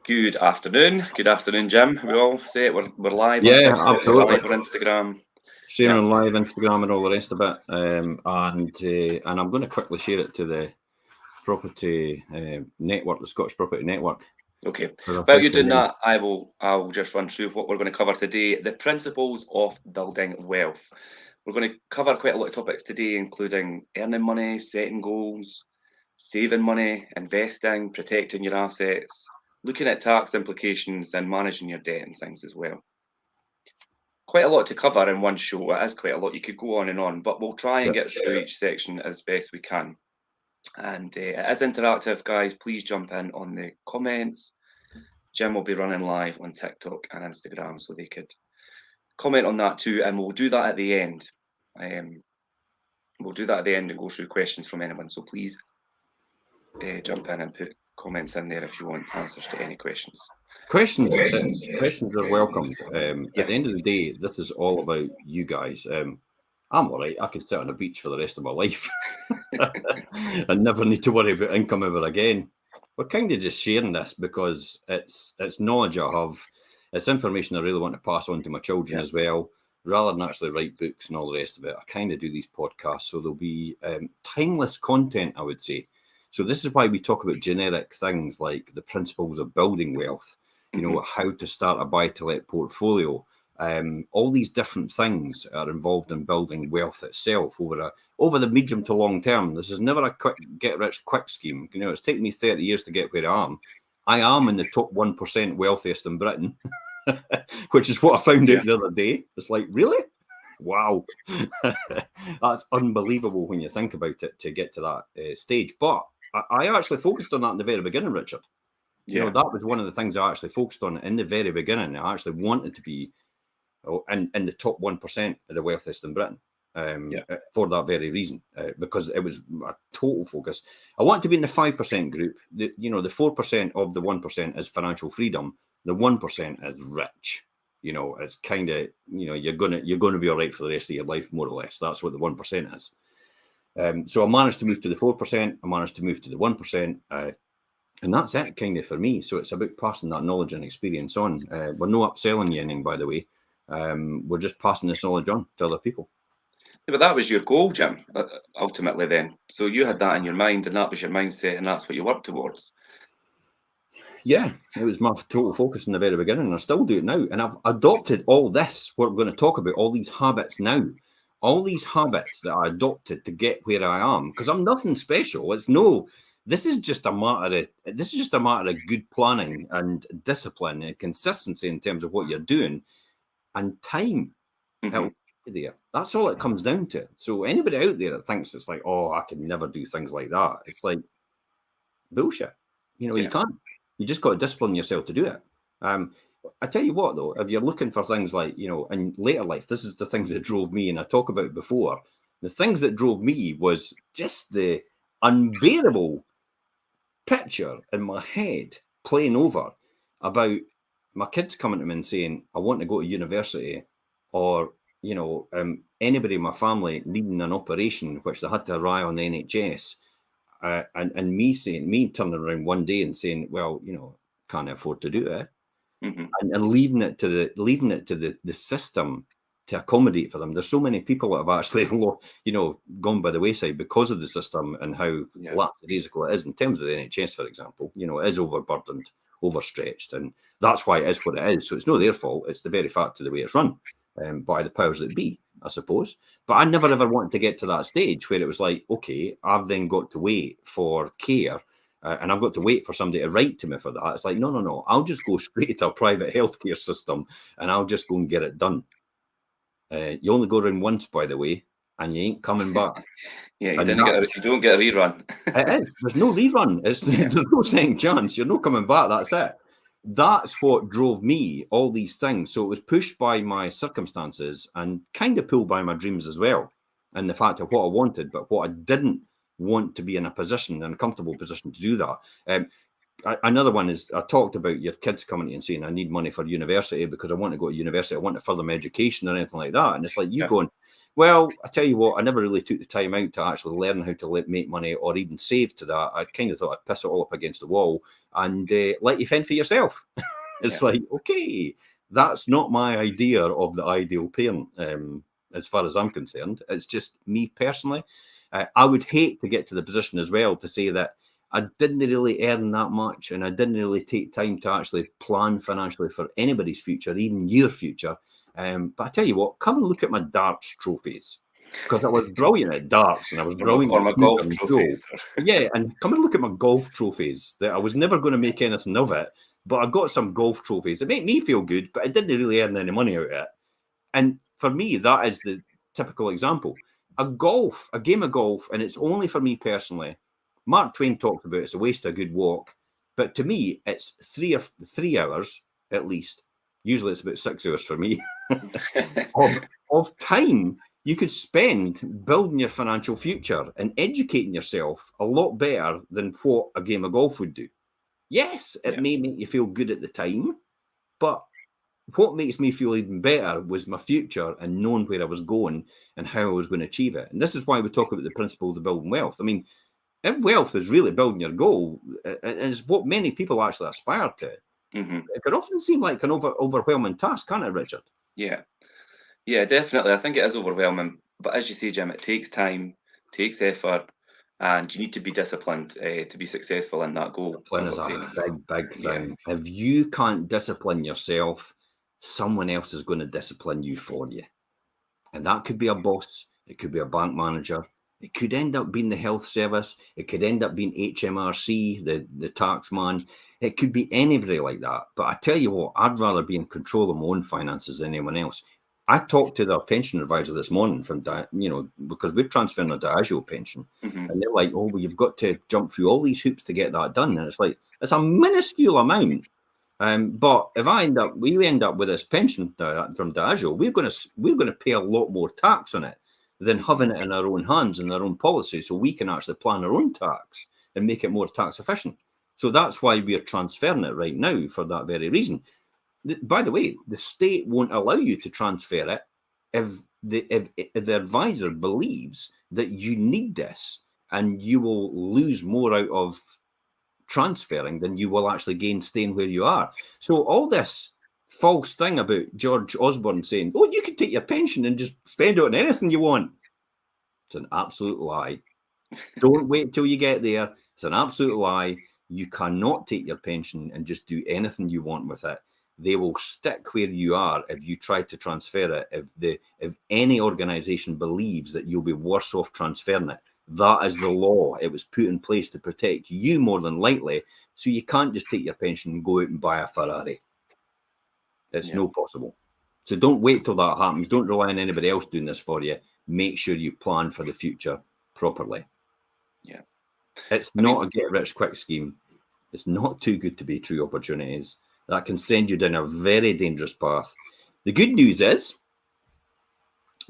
Good afternoon. Good afternoon, Jim. We all say it. We're live on Yeah, TikTok, we're absolutely. live on Instagram. Sharing on live Instagram and all the rest of it. And I'm going to quickly share it to the property network, the Scottish Property Network. Okay. 'Cause I While said you're to doing them, that, I'll just run through what we're going to cover today. The principles of building wealth. We're going to cover quite a lot of topics today, including earning money, setting goals, saving money, investing, protecting your assets, looking at tax implications, and managing your debt and things as well. Quite a lot to cover in one show. It is quite a lot. You could go on, but we'll try and Yep. get through each section as best we can. And it is interactive, guys. Please jump in on the comments. Jim will be running live on TikTok and Instagram, so they could comment on that too. And we'll do that at the end. We'll do that at the end and go through questions from anyone. So please jump in and put comments in there if you want answers to any questions. Questions are welcomed. Yeah. At the end of the day, this is all about you guys. I'm all right. I could sit on a beach for the rest of my life and never need to worry about income ever again. We're kind of just sharing this because it's knowledge I have. It's information I really want to pass on to my children as well, rather than actually write books and all the rest of it. I kind of do these podcasts, so there'll be timeless content, I would say. So this is why we talk about generic things like the principles of building wealth, you know, how to start a buy-to-let portfolio. All these different things are involved in building wealth itself over the medium to long term. This is never a quick get-rich-quick scheme. You know, it's taken me 30 years to get where I am. I am in the top 1% wealthiest in Britain, which is what I found out the other day. It's like, really? Wow. That's unbelievable when you think about it to get to that stage. But I actually focused on that in the very beginning, Richard. You know, that was one of the things I actually focused on in the very beginning. I actually wanted to be in the top 1% of the wealthiest in Britain for that very reason, because it was a total focus. I want to be in the 5% group. The 4% of the 1% is financial freedom. The 1% is rich. You know, it's kind of, you know, you're gonna be all right for the rest of your life, more or less. That's what the 1% is. So I managed to move to the 4%. I managed to move to the 1%. And that's it, kind of, for me. So it's about passing that knowledge and experience on. We're not upselling you anything, by the way. We're just passing this knowledge on to other people. Yeah, but that was your goal, Jim, ultimately then. So you had that in your mind, and that was your mindset, and that's what you worked towards. Yeah, it was my total focus in the very beginning, and I still do it now. And I've adopted all this, what we're going to talk about, all these habits now. All these habits that I adopted to get where I am, because I'm nothing special. This is just a matter of good planning and discipline and consistency in terms of what you're doing, and time. There. That's all it comes down to. So anybody out there that thinks it's like, oh, I can never do things like that, it's like bullshit. You know, you can't. You just got to discipline yourself to do it. I tell you what, though, if you're looking for things like, you know, in later life, this is the things that drove me, and I talk about it before. The things that drove me was just the unbearable picture in my head playing over about my kids coming to me and saying, I want to go to university, or, you know, anybody in my family needing an operation, which they had to rely on the NHS. And me turning around one day and saying, well, you know, can't afford to do it. And leaving it to the system to accommodate for them. There's so many people that have actually, you know, gone by the wayside because of the system and how lackadaisical it is in terms of the NHS, for example. You know, it is overburdened, overstretched, and that's why it is what it is. So it's not their fault. It's the very fact of the way it's run by the powers that be, I suppose. But I never ever wanted to get to that stage where it was like, okay, I've then got to wait for care. And I've got to wait for somebody to write to me for that. It's like, no. I'll just go straight to a private healthcare system and I'll just go and get it done. You only go around once, by the way, and you ain't coming back. You don't get a rerun. It is. There's no rerun. There's no second chance. You're not coming back. That's it. That's what drove me, all these things. So it was pushed by my circumstances and kind of pulled by my dreams as well. And the fact of what I wanted, but what I didn't want to be in a comfortable position to do that. Another one is, I talked about your kids coming to you and saying, I need money for university because I want to go to university. I want to further my education or anything like that. And it's like you going, Well, I tell you what, I never really took the time out to actually learn how to make money or even save to that. I kind of thought I'd piss it all up against the wall and let you fend for yourself. It's like, okay, that's not my idea of the ideal parent, as far as I'm concerned. It's just me personally. I would hate to get to the position as well to say that I didn't really earn that much and I didn't really take time to actually plan financially for anybody's future, even your future. But I tell you what, come and look at my darts trophies, because I was brilliant at darts and I was brilliant or at my snooker golf and trophies. yeah, and come and look at my golf trophies. That I was never going to make anything of it, but I got some golf trophies. It made me feel good, but I didn't really earn any money out of it. And for me, that is the typical example. A game of golf, and it's only for me personally. Mark Twain talked about it's a waste of a good walk, but to me, it's 3 hours at least. Usually, it's about 6 hours for me of time you could spend building your financial future and educating yourself a lot better than what a game of golf would do. Yes, it may make you feel good at the time, but what makes me feel even better was my future and knowing where I was going and how I was going to achieve it. And this is why we talk about the principles of building wealth. I mean, if wealth is really building your goal, and it's what many people actually aspire to, it can often seem like an overwhelming task, can't it, Richard? Yeah, definitely. I think it is overwhelming. But as you say, Jim, it takes time, takes effort, and you need to be disciplined to be successful in that goal. Discipline is a big thing. If you can't discipline yourself, someone else is going to discipline you for you. And that could be a boss, it could be a bank manager, it could end up being the health service, it could end up being HMRC, the tax man, it could be anybody like that. But I tell you what, I'd rather be in control of my own finances than anyone else. I talked to their pension advisor this morning because we're transferring a Diageo pension. And they're like, oh, well, you've got to jump through all these hoops to get that done. And it's like, it's a minuscule amount. But if we end up with this pension from Diageo, we're going to pay a lot more tax on it than having it in our own hands and our own policy, so we can actually plan our own tax and make it more tax efficient. So that's why we're transferring it right now for that very reason. By the way, the state won't allow you to transfer it if the advisor believes that you need this and you will lose more out of transferring than you will actually gain staying where you are. So all this false thing about George Osborne saying, oh, you can take your pension and just spend it on anything you want. It's an absolute lie. Don't wait till you get there. It's an absolute lie. You cannot take your pension and just do anything you want with it. They will stick where you are if you try to transfer it. If any organization believes that you'll be worse off transferring it, that is the law. It was put in place to protect you more than likely. So you can't just take your pension and go out and buy a Ferrari. It's no possible. So don't wait till that happens. Don't rely on anybody else doing this for you. Make sure you plan for the future properly. Yeah. It's not a get-rich-quick scheme. It's not too good to be true opportunities. That can send you down a very dangerous path. The good news is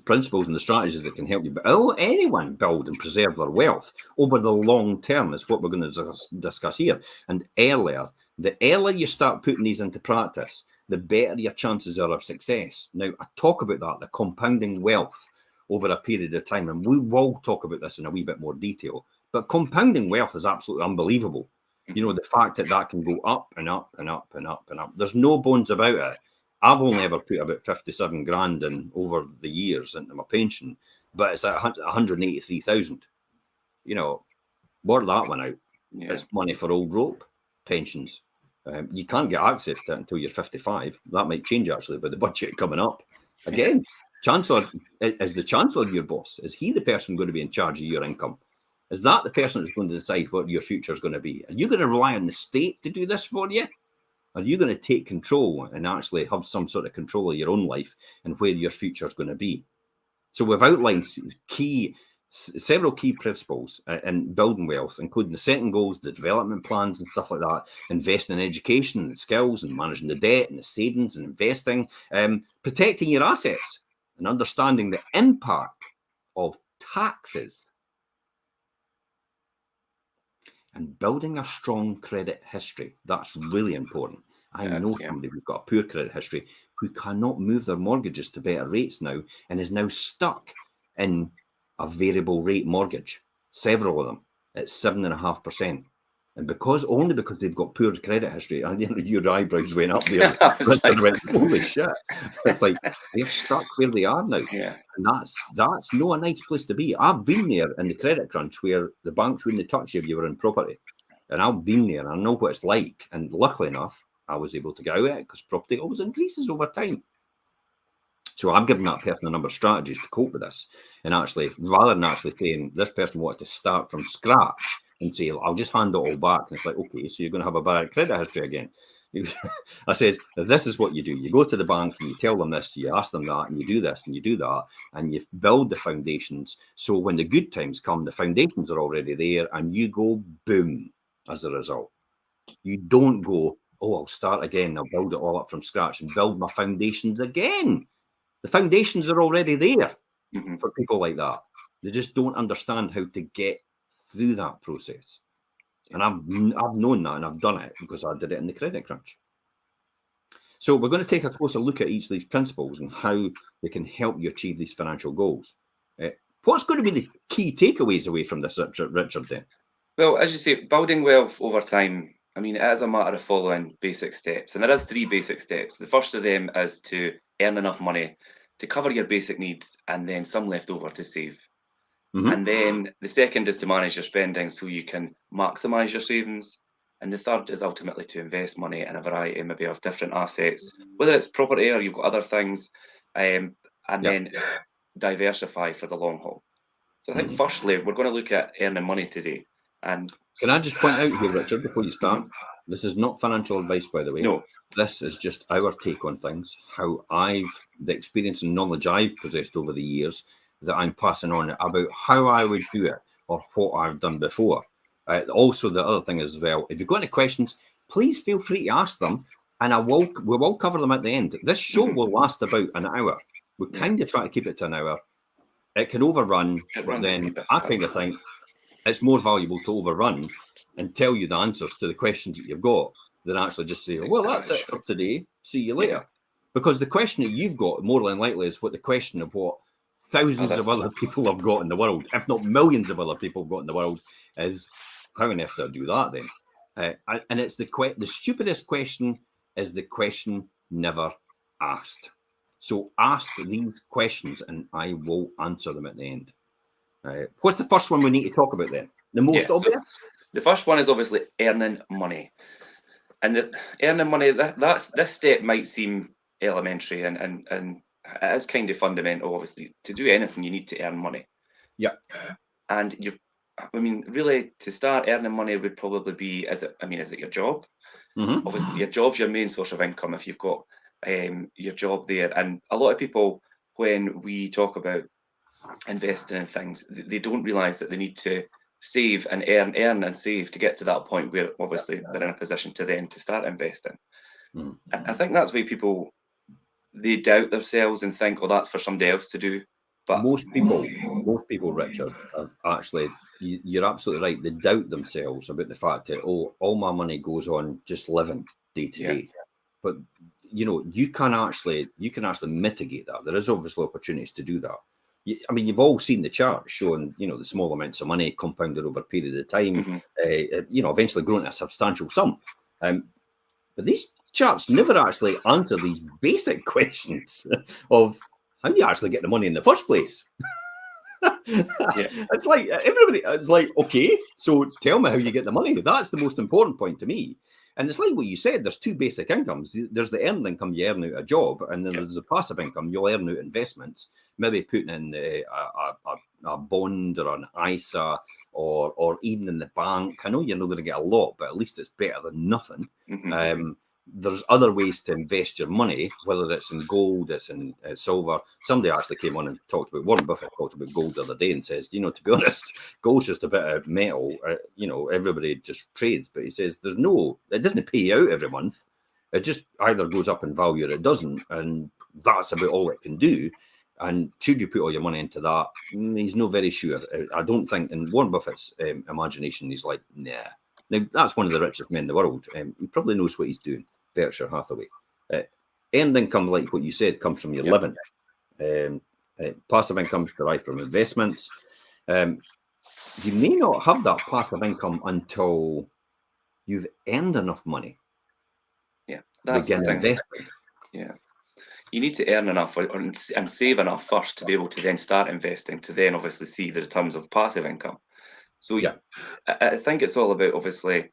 principles and the strategies that can help you, anyone build and preserve their wealth over the long term is what we're going to discuss here. And the earlier you start putting these into practice, the better your chances are of success. Now, I talk about that, the compounding wealth over a period of time, and we will talk about this in a wee bit more detail. But compounding wealth is absolutely unbelievable. You know, the fact that can go up and up and up and up and up. There's no bones about it. I've only ever put about 57 grand in over the years into my pension, but it's at 183,000. You know, work that one out. Yeah. It's money for old rope pensions. You can't get access to it until you're 55. That might change actually with the budget coming up. Again, Chancellor, is the Chancellor your boss? Is he the person going to be in charge of your income? Is that the person who's going to decide what your future is going to be? Are you going to rely on the state to do this for you? Are you going to take control and actually have some sort of control of your own life and where your future is going to be? So we've outlined several key principles in building wealth, including the setting goals, the development plans and stuff like that, investing in education and skills and managing the debt and the savings and investing, protecting your assets and understanding the impact of taxes, and building a strong credit history. That's really important. I know somebody who's got a poor credit history who cannot move their mortgages to better rates now and is now stuck in a variable rate mortgage, several of them, at 7.5%. And only because they've got poor credit history, and your eyebrows went up there. Richard went, holy shit. It's like they're stuck where they are now. Yeah. And that's not a nice place to be. I've been there in the credit crunch where the banks wouldn't touch you if you were in property. And I've been there, and I know what it's like. And luckily enough, I was able to get out of it because property always increases over time. So I've given that person a number of strategies to cope with this. And actually, rather than actually saying this person wanted to start from scratch and say, I'll just hand it all back. And it's like, okay, so you're going to have a bad credit history again. I says, this is what you do. You go to the bank and you tell them this, you ask them that, and you do this and you do that, and you build the foundations. So when the good times come, the foundations are already there, and you go boom as a result. You don't go, oh, I'll start again. I'll build it all up from scratch and build my foundations again. The foundations are already there for people like that. They just don't understand how to get through that process. And I've known that, and I've done it because I did it in the credit crunch. So we're going to take a closer look at each of these principles and how they can help you achieve these financial goals. What's going to be the key takeaways away from this, Richard, then? Well, as you say, building wealth over time, I mean, it is a matter of following basic steps. And there is 3 basic steps. The first of them is to earn enough money to cover your basic needs and then some left over to save. And then the second is to manage your spending so you can maximize your savings. And the third is ultimately to invest money in a variety maybe of different assets, whether it's property or you've got other things, and then diversify for the long haul. So I think firstly, we're going to look at earning money today. And can I just point out here, Richard, before you start, this is not financial advice, by the way. No. This is just our take on things, how the experience and knowledge I've possessed over the years that I'm passing on about how I would do it or what I've done before. Also, the other thing as well, if you've got any questions, please feel free to ask them, and we will cover them at the end. This show will last about an hour. We kind of try to keep it to an hour. It can overrun, but then I kind of think it's more valuable to overrun and tell you the answers to the questions that you've got than actually just say, well, that's it for today. See you later. Because the question that you've got more than likely is what the question of what thousands of other people have got in the world, if not millions of other people have got in the world, is how on earth do I do that then? And it's the stupidest question is the question never asked. So ask these questions and I will answer them at the end. What's the first one we need to talk about then? The most obvious? So the first one is obviously earning money. And earning money, this step might seem elementary and it is kind of fundamental, obviously. To do anything, you need to earn money. Yeah. And really, to start earning money would probably be, is it your job? Obviously, your job's your main source of income if you've got your job there. And a lot of people, when we talk about investing in things, they don't realize that they need to save and earn and save to get to that point where obviously they're in a position to start investing. And I think that's why people, they doubt themselves and think, oh, that's for somebody else to do. But most people, Richard, have actually, you're absolutely right. They doubt themselves about the fact that, oh, all my money goes on just living day to day. But you can actually mitigate that. There is obviously opportunities to do that. You've all seen the chart showing, the small amounts of money compounded over a period of time, eventually growing to a substantial sum. But these charts never actually answer these basic questions of how do you actually get the money in the first place? It's like it's like, okay, so tell me how you get the money. That's the most important point to me. And it's like what you said, there's 2 basic incomes. There's the earned income you earn out a job, and then there's the passive income you'll earn out investments, maybe putting in a bond or an ISA or even in the bank. I know you're not going to get a lot, but at least it's better than nothing. There's other ways to invest your money, whether it's in gold, it's in silver. Somebody actually came on and talked about, Warren Buffett talked about gold the other day and says, to be honest, gold's just a bit of metal. Everybody just trades, but he says it doesn't pay out every month. It just either goes up in value or it doesn't. And that's about all it can do. And should you put all your money into that? He's not very sure. I don't think, in Warren Buffett's imagination, he's like, nah. Now, that's one of the richest men in the world. He probably knows what he's doing, Berkshire Hathaway. Earned income, like what you said, comes from your living. Passive income is derived from investments. You may not have that passive income until you've earned enough money. Yeah, that's the thing. Investing. Yeah. You need to earn enough and save enough first to be able to then start investing, to then obviously see the returns of passive income. So Yeah. I think it's all about obviously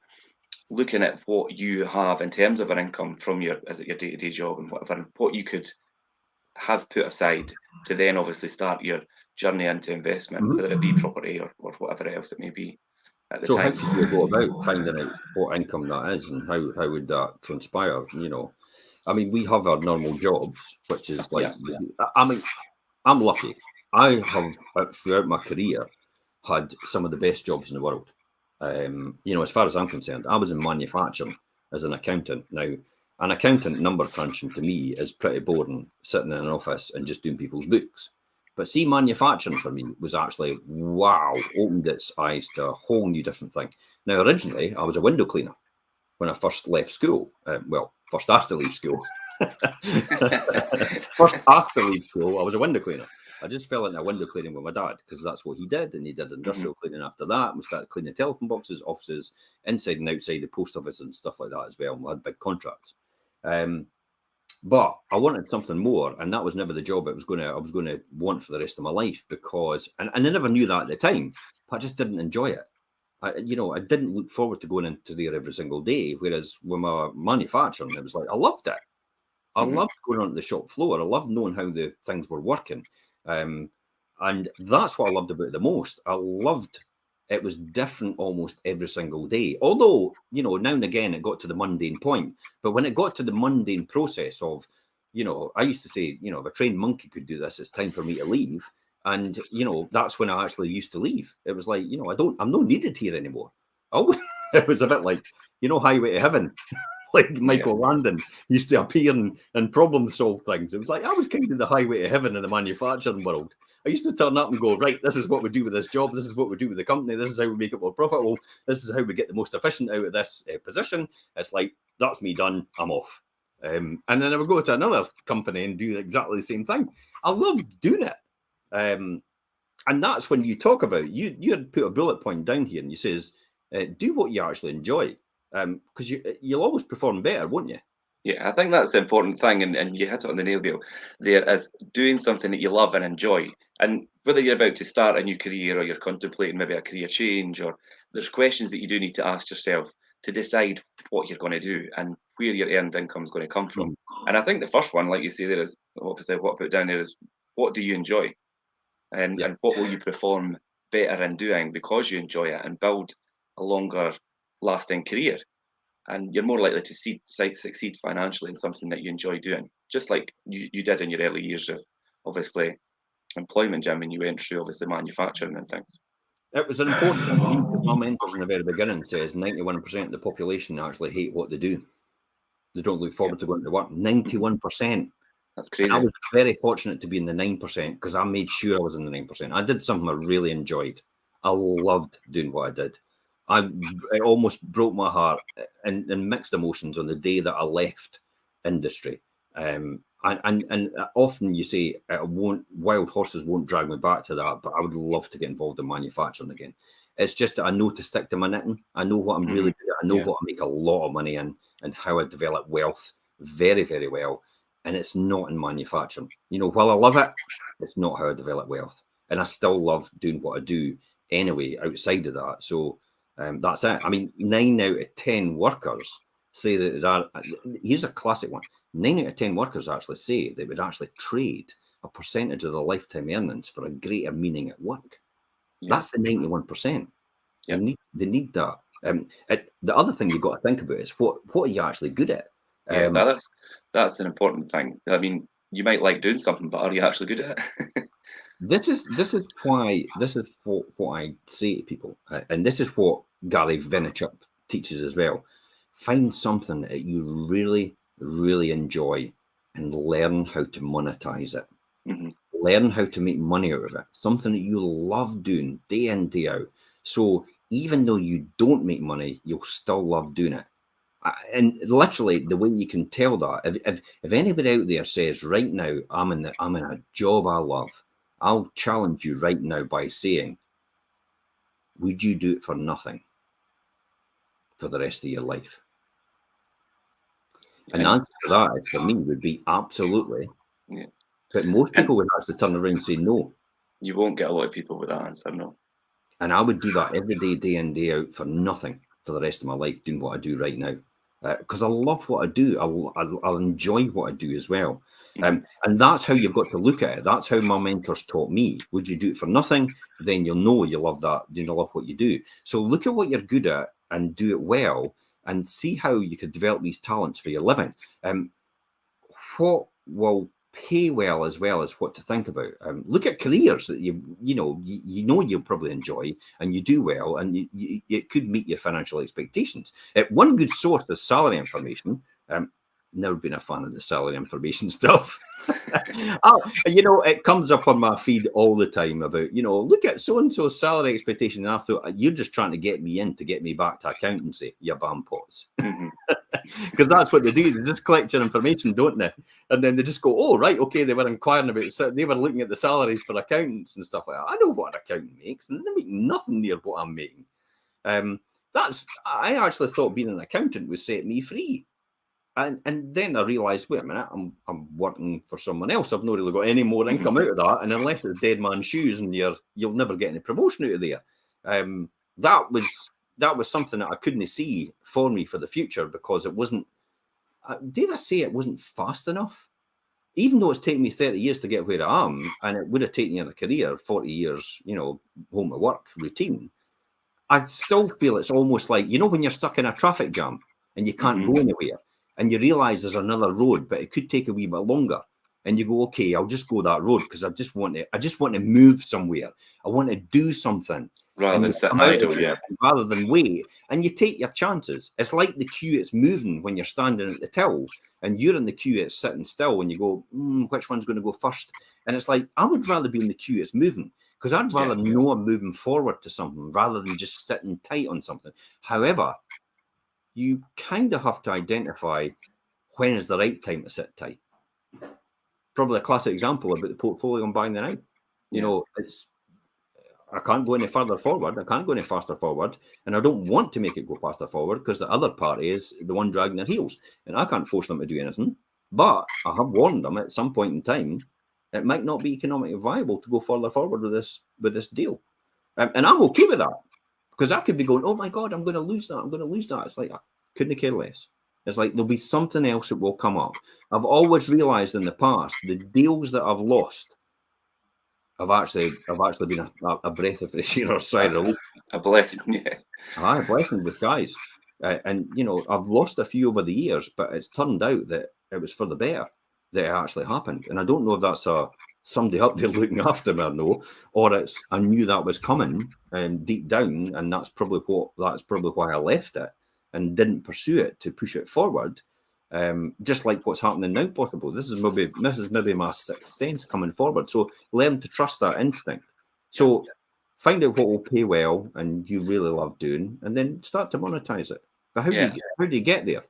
looking at what you have in terms of an income from your day-to-day job and whatever, and what you could have put aside to then obviously start your journey into investment, whether it be property or whatever else it may be at the So time. how could you go about finding out what income that is, and how would that transpire? I mean, we have our normal jobs, which is like, I mean, I'm lucky. I have, throughout my career, had some of the best jobs in the world. As far as I'm concerned, I was in manufacturing as an accountant. Now, an accountant number crunching to me is pretty boring, sitting in an office and just doing people's books. But see, manufacturing for me was actually, wow, opened its eyes to a whole new different thing. Now, originally, I was a window cleaner when I first left school. First asked to leave school. First asked to leave school, I was a window cleaner. I just fell into window cleaning with my dad because that's what he did. And he did industrial cleaning after that. We started cleaning telephone boxes, offices, inside and outside the post office and stuff like that as well. And we had big contracts. But I wanted something more, and that was never the job I was going to want for the rest of my life, because, and I never knew that at the time, but I just didn't enjoy it. I didn't look forward to going into there every single day. Whereas with my manufacturing, it was like, I loved it. I loved going onto the shop floor. I loved knowing how the things were working. And that's what I loved about it the most. I loved it was different almost every single day. Although, now and again it got to the mundane point. But when it got to the mundane process of, I used to say, if a trained monkey could do this, it's time for me to leave. And, that's when I actually used to leave. It was like, I'm not needed here anymore. Oh, it was a bit like, Highway to Heaven. Like Michael Landon used to appear and problem solve things. It was like I was kind of the highway to heaven in the manufacturing world. I used to turn up and go, right, this is what we do with this job. This is what we do with the company. This is how we make it more profitable. This is how we get the most efficient out of this position. It's like, that's me done. I'm off. And then I would go to another company and do exactly the same thing. I loved doing it. And that's when you talk about, you had put a bullet point down here and you says, do what you actually enjoy. Because you'll always perform better, won't you? Yeah, I think that's the important thing, and you hit it on the nail there is doing something that you love and enjoy. And whether you're about to start a new career or you're contemplating maybe a career change, or there's questions that you do need to ask yourself to decide what you're going to do and where your earned income is going to come from. And I think the first one, like you say there, is obviously what I put down there is, what do you enjoy? And what will you perform better in doing because you enjoy it, and build a longer lasting career. And you're more likely to succeed financially in something that you enjoy doing, just like you did in your early years of obviously employment, Jim, and you went through obviously manufacturing and things. It was an important thing for me because my mentors in the very beginning says 91% of the population actually hate what they do. They don't look forward to going to work. 91%. That's crazy. And I was very fortunate to be in the 9% because I made sure I was in the 9%. I did something I really enjoyed. I loved doing what I did. It almost broke my heart in mixed emotions on the day that I left industry. And often you say, wild horses won't drag me back to that, but I would love to get involved in manufacturing again. It's just that I know to stick to my knitting. I know what I'm really good at. I know what I make a lot of money in, and how I develop wealth very, very well. And it's not in manufacturing. While I love it, it's not how I develop wealth. And I still love doing what I do anyway outside of that. So that's it. I mean, 9 out of 10 workers say that here's a classic one. 9 out of 10 workers actually say they would actually trade a percentage of their lifetime earnings for a greater meaning at work. Yeah. That's the 91%. Yeah. They need that. The other thing you've got to think about is what are you actually good at? That's an important thing. I mean, you might like doing something, but are you actually good at it? This is what I say to people, and this is what Gary Vaynerchuk teaches as well. Find something that you really, really enjoy and learn how to monetize it. Learn how to make money out of it. Something that you love doing day in, day out. So even though you don't make money, you'll still love doing it. And literally, the way you can tell that, if anybody out there says right now, I'm in a job I love, I'll challenge you right now by saying, would you do it for nothing for the rest of your life? And the answer to that is, for me, would be absolutely. Yeah. But most people would actually turn around and say no. You won't get a lot of people with that answer, no. And I would do that every day, day in, day out, for nothing for the rest of my life, doing what I do right now. Because I love what I do. I'll enjoy what I do as well. And that's how you've got to look at it. That's how my mentors taught me. Would you do it for nothing? Then you'll know you love that. You'll love what you do. So look at what you're good at and do it well, and see how you could develop these talents for your living. What will pay well as what to think about. Look at careers that you know you'll probably enjoy and you do well, and it could meet your financial expectations. One good source of salary information. Never been a fan of the salary information stuff. It comes up on my feed all the time about, look at so-and-so's salary expectation. And I thought, you're just trying to get me in to get me back to accountancy, you bampots. Because that's what they do. They just collect your information, don't they? And then they just go, oh, right, okay, they were inquiring about, they were looking at the salaries for accountants and stuff like that. I know what an accountant makes, and they make nothing near what I'm making. I actually thought being an accountant would set me free. And then I realised, wait a minute, I'm working for someone else. I've not really got any more income out of that. And unless it's dead man's shoes, and you'll never get any promotion out of there. That was something that I couldn't see for me for the future, because it wasn't, dare I say, it wasn't fast enough. Even though it's taken me 30 years to get where I am, and it would have taken you in a career, 40 years, home to work routine, I still feel it's almost like, when you're stuck in a traffic jam and you can't go anywhere, and you realise there's another road, but it could take a wee bit longer. And you go, okay, I'll just go that road because I just want to move somewhere. I want to do something. Rather than sit idle, yeah. Rather than wait. And you take your chances. It's like the queue, it's moving when you're standing at the till, and you're in the queue, it's sitting still, and you go, which one's going to go first? And it's like, I would rather be in the queue, it's moving, because I'd rather know I'm moving forward to something rather than just sitting tight on something. However, you kind of have to identify when is the right time to sit tight. Probably a classic example about the portfolio I'm buying now. I can't go any further forward. I can't go any faster forward. And I don't want to make it go faster forward because the other party is the one dragging their heels. And I can't force them to do anything. But I have warned them at some point in time, it might not be economically viable to go further forward with this deal. And I'm okay with that. Because I could be going, oh my God, I'm going to lose that. I'm going to lose that. It's like, I couldn't care less. It's like there'll be something else that will come up. I've always realized in the past, the deals that I've lost have actually been a breath of fresh air or sigh relief. A blessing, yeah. A blessing in disguise. And I've lost a few over the years, but it's turned out that it was for the better that it actually happened. And I don't know if that's somebody up there looking after me, or it's I knew that was coming deep down, and that's probably why I left it and didn't pursue it to push it forward. Just like what's happening now, possible. This is maybe my sixth sense coming forward. So learn to trust that instinct. So find out what will pay well and you really love doing, and then start to monetize it. But how do you get there?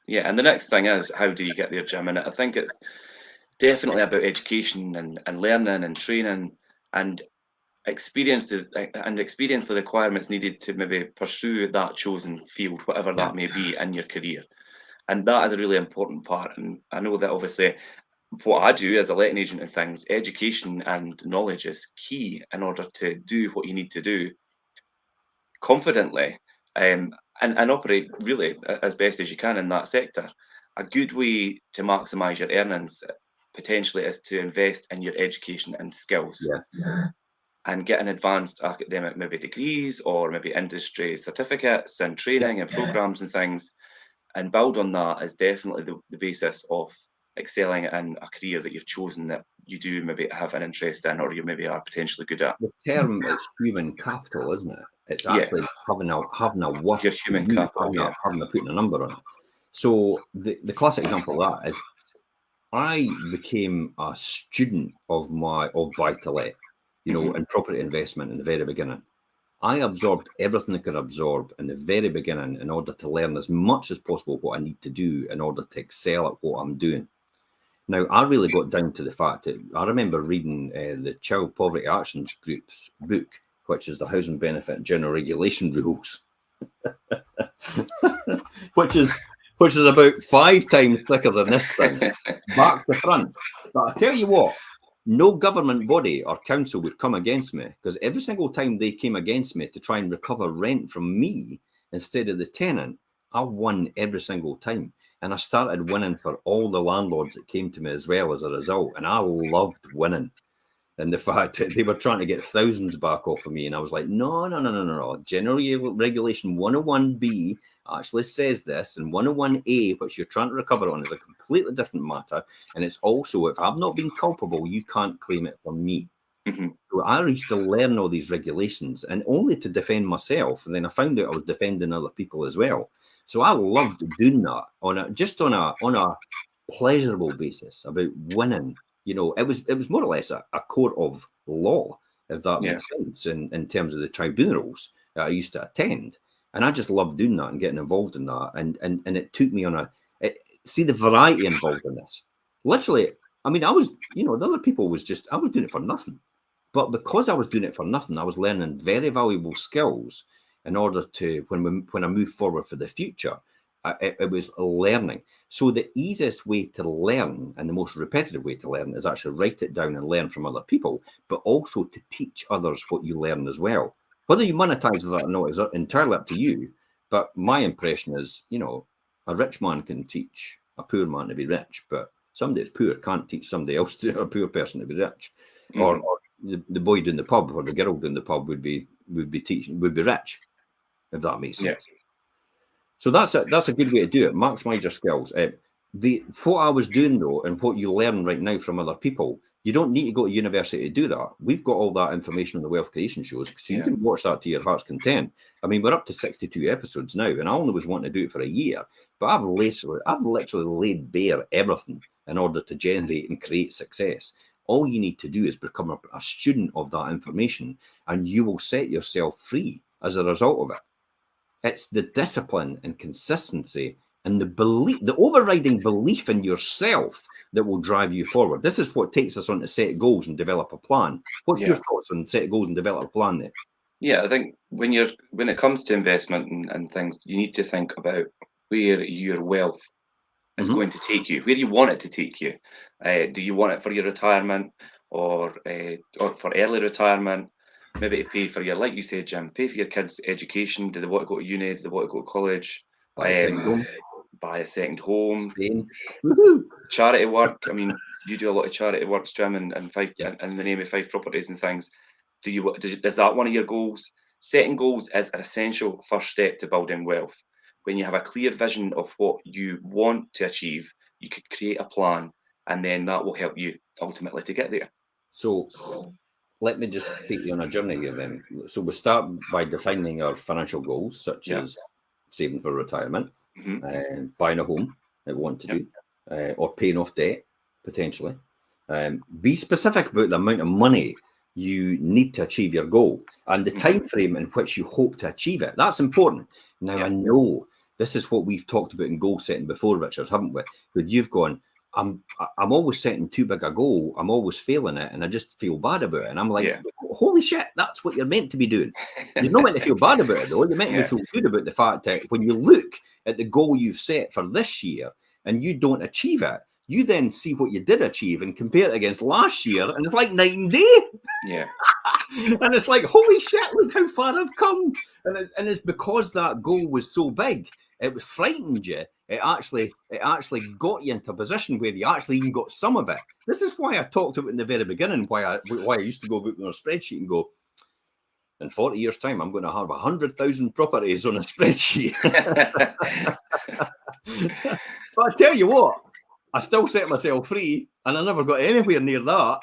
Yeah, and the next thing is, how do you get there, Jim? And I think it's definitely about education and learning and training and experience the requirements needed to maybe pursue that chosen field, whatever that may be in your career. And that is a really important part. And I know that obviously what I do as a letting agent and things, education and knowledge is key in order to do what you need to do confidently and operate really as best as you can in that sector. A good way to maximize your earnings potentially is to invest in your education and skills. And get an advanced academic maybe degrees or maybe industry certificates and training and programs and things, and build on that is definitely the basis of excelling in a career that you've chosen that you do maybe have an interest in or you maybe are potentially good at. The term is human capital, isn't it? It's actually having a work. Your human capital, having to put a number on it. So the classic example of that is I became a student of buy-to-let, in property investment in the very beginning. I absorbed everything I could absorb in the very beginning in order to learn as much as possible what I need to do in order to excel at what I'm doing. Now, I really got down to the fact that I remember reading the Child Poverty Action Group's book, which is the Housing Benefit General Regulation Rules, which is about 5 times thicker than this thing, back to front. But I tell you what, no government body or council would come against me, because every single time they came against me to try and recover rent from me instead of the tenant, I won every single time. And I started winning for all the landlords that came to me as well as a result. And I loved winning. And the fact that they were trying to get thousands back off of me. And I was like, no. General Regulation 101B actually says this. And 101A, which you're trying to recover on, is a completely different matter. And it's also, if I've not been culpable, you can't claim it from me. Mm-hmm. So I used to learn all these regulations, and only to defend myself. And then I found out I was defending other people as well. So I loved doing that on a pleasurable basis, about winning. You know, it was more or less a court of law, if that makes sense, in terms of the tribunals that I used to attend. And I just loved doing that and getting involved in that. And it took me on see the variety involved in this. Literally, I mean, I was, the other people was just, I was doing it for nothing. But because I was doing it for nothing, I was learning very valuable skills in order to, when I move forward for the future, it was learning. So the easiest way to learn and the most repetitive way to learn is actually write it down and learn from other people, but also to teach others what you learn as well. Whether you monetize that or not is entirely up to you. But my impression is, a rich man can teach a poor man to be rich, but somebody that's poor can't teach somebody else, a poor person, to be rich. Mm-hmm. Or the boy doing the pub or the girl doing the pub would be rich, if that makes sense. Yeah. So that's a good way to do it. Maximize your skills. What I was doing though, and what you learn right now from other people, you don't need to go to university to do that. We've got all that information on the Wealth Creation shows, so you can watch that to your heart's content. I mean, we're up to 62 episodes now, and I only was wanting to do it for a year, but I've literally laid bare everything in order to generate and create success. All you need to do is become a student of that information, and you will set yourself free as a result of it. It's the discipline and consistency and the belief, the overriding belief in yourself that will drive you forward. This is what takes us on to set goals and develop a plan. What's your thoughts on set goals and develop a plan there? Yeah, I think when it comes to investment and things, you need to think about where your wealth is going to take you, where you want it to take you. Do you want it for your retirement or for early retirement? Maybe to pay for your, like you said, Jim, pay for your kids' education. Do they want to go to uni? Do they want to go to college? Buy a second home. Charity work. I mean, you do a lot of charity work, Jim, and in the name of 5 properties and things. Is that one of your goals? Setting goals is an essential first step to building wealth. When you have a clear vision of what you want to achieve, you could create a plan, and then that will help you ultimately to get there. So let me just take you on a journey here then. So we start by defining our financial goals, such as saving for retirement, buying a home that we want to do, or paying off debt, potentially. Be specific about the amount of money you need to achieve your goal and the time frame in which you hope to achieve it. That's important. Now, I know this is what we've talked about in goal setting before, Richard, haven't we? But you've gone, I'm always setting too big a goal. I'm always failing it, and I just feel bad about it. And I'm like, holy shit, that's what you're meant to be doing. You're not meant to feel bad about it, though. You're meant to feel good about the fact that when you look at the goal you've set for this year and you don't achieve it, you then see what you did achieve and compare it against last year, and it's like night and day. Yeah. And it's like, holy shit, look how far I've come. And it's because that goal was so big, it was frightened you. It actually got you into a position where you actually even got some of it. This is why I talked about in the very beginning, why I used to go on a spreadsheet and go, in 40 years' time, I'm going to have 100,000 properties on a spreadsheet. But I tell you what, I still set myself free, and I never got anywhere near that.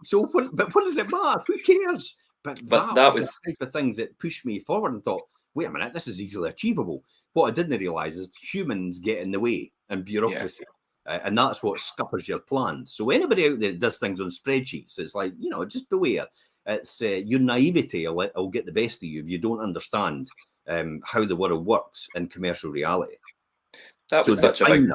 So what does it matter? Who cares? But that was the type of things that pushed me forward and thought, wait a minute, this is easily achievable. What I didn't realize is humans get in the way and bureaucracy. And that's what scuppers your plans. So anybody out there that does things on spreadsheets, it's like, just beware. It's your naivety will get the best of you if you don't understand how the world works in commercial reality. That was such a big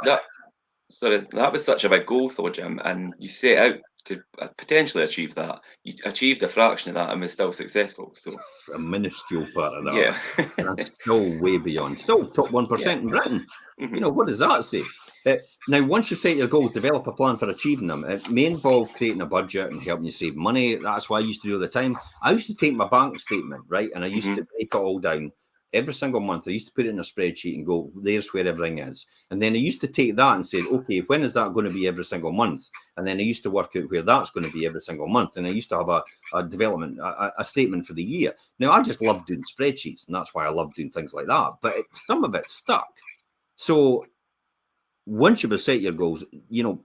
So that was such a big goal, though, Jim, and you set out to potentially achieve that. You achieved a fraction of that and was still successful. So A minuscule part of that. yeah, And I'm still way beyond. Still top 1% yeah, in Britain. hmm What does that say? Now, once you set your goals, develop a plan for achieving them. It may involve creating a budget and helping you save money. That's what I used to do all the time. I used to take my bank statement, right? And I used to break it all down every single month. I used to put it in a spreadsheet and go, there's where everything is. And then I used to take that and say, okay, when is that going to be every single month? And then I used to work out where that's going to be every single month. And I used to have a development, a statement for the year. Now, I just love doing spreadsheets, and that's why I love doing things like that. But some of it stuck. So once you've set your goals,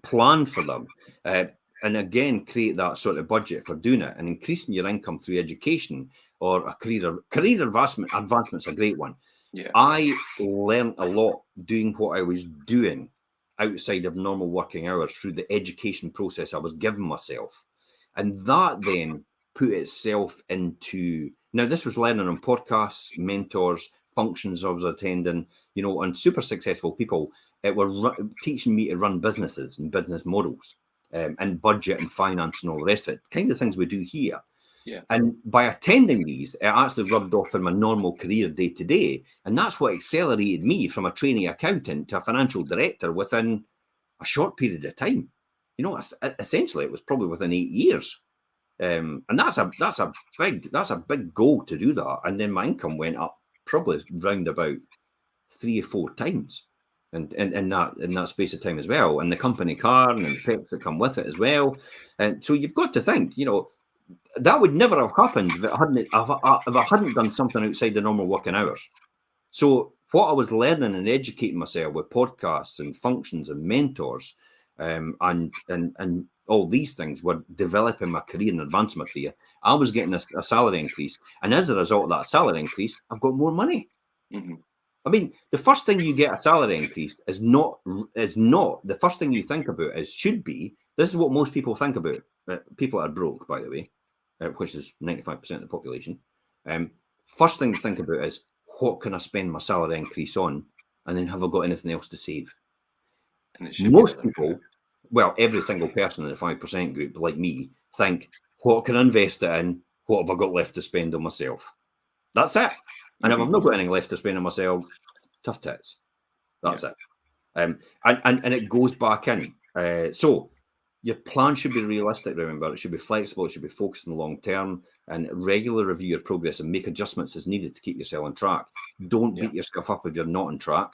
plan for them. And again, create that sort of budget for doing it and increasing your income through education or a career advancement's a great one. yeah, I learned a lot doing what I was doing outside of normal working hours through the education process I was giving myself. And that then put itself into, now this was learning on podcasts, mentors, functions I was attending, and super successful people were teaching me to run businesses and business models and budget and finance and all the rest of it, kind of things we do here. yeah. And by attending these, it actually rubbed off in my normal career day to day. And that's what accelerated me from a trainee accountant to a financial director within a short period of time. Essentially, it was probably within 8 years. And that's a big goal to do that. And then my income went up probably round about 3 or 4 times. And in that space of time as well, and the company car and the perks that come with it as well. And so you've got to think, that would never have happened if I hadn't done something outside the normal working hours. So what I was learning and educating myself with podcasts and functions and mentors, and all these things were developing my career and advancing my career. I was getting a salary increase, and as a result of that salary increase, I've got more money. Mm-hmm. I mean, the first thing you get a salary increase is not the first thing you think about. Should be. This is what most people think about. People that are broke, by the way, which is 95% of the population. First thing to think about is, what can I spend my salary increase on, and then have I got anything else to save? Most people, well, every single person in the 5% group, like me, think, what can I invest it in? What have I got left to spend on myself? That's it. And if I've not got anything left to spend on myself, tough tits. That's it. And it goes back in. So your plan should be realistic, remember. It should be flexible. It should be focused on the long term, and regularly review your progress and make adjustments as needed to keep yourself on track. Don't beat yourself up if you're not on track.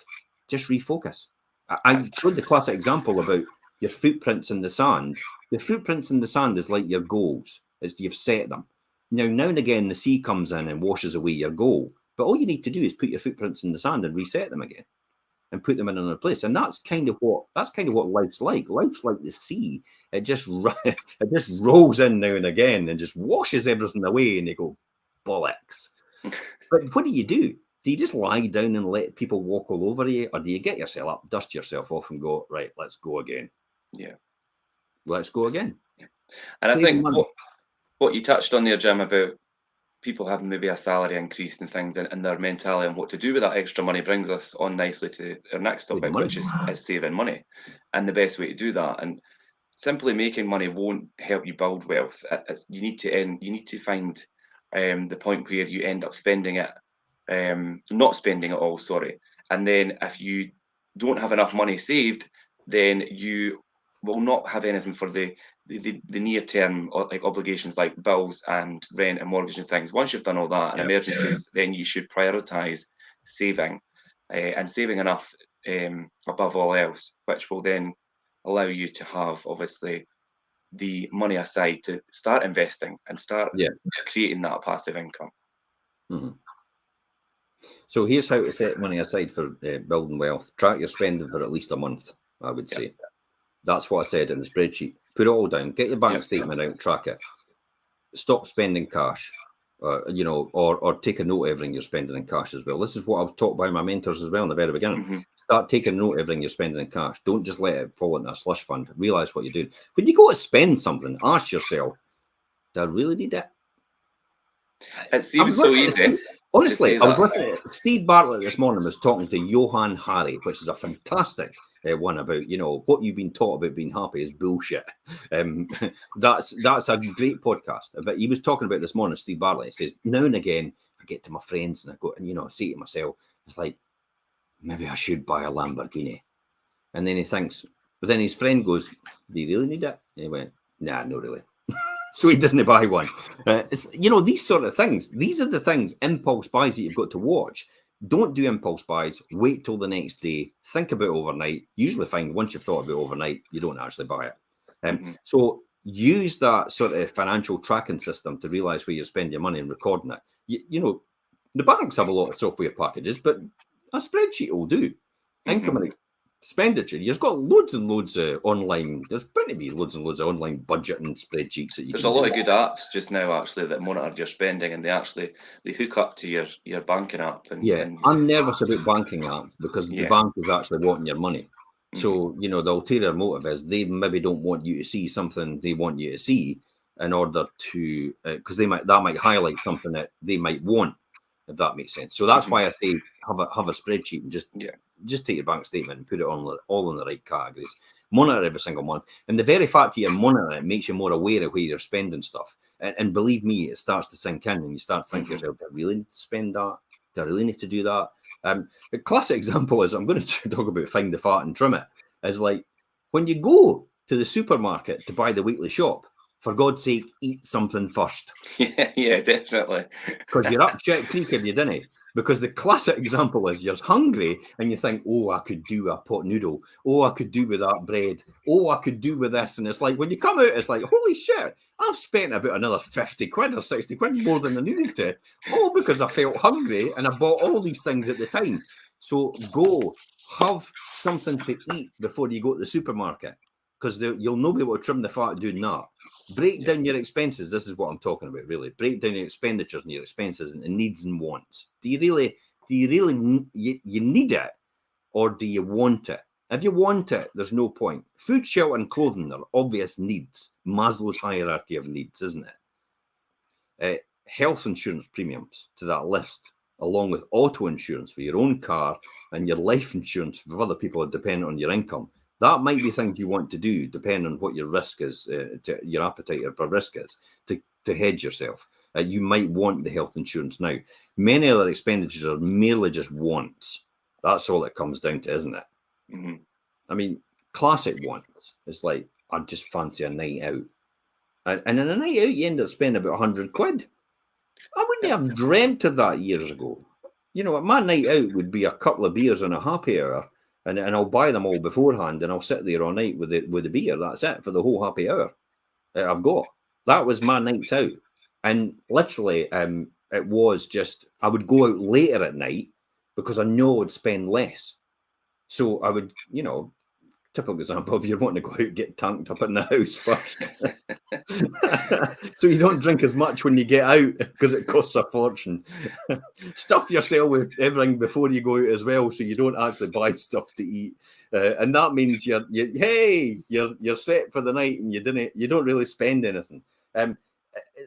Just refocus. I showed the classic example about your footprints in the sand. Your footprints in the sand is like your goals. You've set them. Now and again, the sea comes in and washes away your goal. But all you need to do is put your footprints in the sand and reset them again, and put them in another place. And that's kind of what life's like. Life's like the sea. It just rolls in now and again and just washes everything away, and you go, bollocks. But what do? Do you just lie down and let people walk all over you, or do you get yourself up, dust yourself off, and go, right, let's go again? Yeah, let's go again. Yeah. And I think what you touched on there, Jim, about people having maybe a salary increase and things, and their mentality and what to do with that extra money, brings us on nicely to our next topic, which is saving money, and the best way to do that. And simply making money won't help you build wealth. You need to find the point where you end up spending it, not spending it all. Sorry, and then if you don't have enough money saved, then you will not have anything for the near term, like obligations like bills and rent and mortgage and things. Once you've done all that and emergencies, then you should prioritize saving, and saving enough above all else, which will then allow you to have obviously the money aside to start investing and start creating that passive income. Mm-hmm. So here's how to set money aside for building wealth. Track your spending for at least a month, I would say. That's what I said in the spreadsheet. Put it all down. Get your bank statement out, track it. Stop spending cash, or take a note of everything you're spending in cash as well. This is what I've taught by my mentors as well in the very beginning. Mm-hmm. Start taking note of everything you're spending in cash. Don't just let it fall into a slush fund. Realize what you're doing. When you go to spend something, ask yourself, do I really need it? It seems so easy. Honestly, I was with Steve Bartlett this morning, was talking to Johan Hari, which is a fantastic one about, you know, what you've been taught about being happy is bullshit. That's a great podcast. But he was talking about this morning, Steve Bartlett. He says, now and again, I get to my friends and I go, and, you know, I say to myself, it's like, maybe I should buy a Lamborghini. And then he thinks, but then his friend goes, do you really need it? And he went, nah, not really. So he doesn't buy one. It's, you know, these sort of things. These are the things, impulse buys, that you've got to watch. Don't do impulse buys. Wait till the next day. Think about it overnight. Usually find once you've thought about it overnight, you don't actually buy it. So use that sort of financial tracking system to realize where you spend your money and recording it. You know, the banks have a lot of software packages, but a spreadsheet will do. Income and expenditure. You've got loads and loads of online. There's going to be loads and loads of online budgeting spreadsheets that you. There's a lot of good apps just now actually that monitor your spending, and they hook up to your banking app. And I'm nervous about banking apps because the bank is actually wanting your money. So you know the ulterior motive is they maybe don't want you to see something they want you to see in order to because that might highlight something that they might want, if that makes sense. So that's why I say have a spreadsheet and just take your bank statement and put it all in the right categories. Monitor every single month. And the very fact that you're monitoring it makes you more aware of where you're spending stuff. And believe me, it starts to sink in and you start thinking to yourself, do I really need to spend that? Do I really need to do that? A classic example is, I'm going to talk about find the fat and trim it, is like when you go to the supermarket to buy the weekly shop, for God's sake, eat something first. Yeah, definitely. Because you're up shit creek if you didn't. Because the classic example is you're hungry and you think, oh, I could do a pot noodle. Oh, I could do with that bread. Oh, I could do with this. And it's like, when you come out, it's like, holy shit, I've spent about another 50 quid or 60 quid more than I needed to. Oh, because I felt hungry and I bought all these things at the time. So go have something to eat before you go to the supermarket, because you'll not be able to trim the fat doing that. Break down your expenses. This is what I'm talking about, really. Break down your expenditures and your expenses and needs and wants. Do you really you need it, or do you want it? If you want it, there's no point. Food, shelter, and clothing are obvious needs. Maslow's hierarchy of needs, isn't it? Health insurance premiums to that list, along with auto insurance for your own car and your life insurance for other people that depend on your income. That might be things you want to do, depending on what your risk is, your appetite for risk is, to hedge yourself. You might want the health insurance now. Many other expenditures are merely just wants. That's all it comes down to, isn't it? I mean, classic wants. It's like, I just fancy a night out. And in a night out, you end up spending about 100 quid. I wouldn't have dreamt of that years ago. You know, my night out would be a couple of beers and a happy hour. And I'll buy them all beforehand, and I'll sit there all night with the beer. That's it for the whole happy hour I've got. That was my nights out, and literally, it was just I would go out later at night because I know I would spend less. So I would, you know, typical example of you wanting to go out and get tanked up in the house first, so you don't drink as much when you get out because it costs a fortune. Stuff yourself with everything before you go out as well, so you don't actually buy stuff to eat, and that means you're set for the night and you don't really spend anything.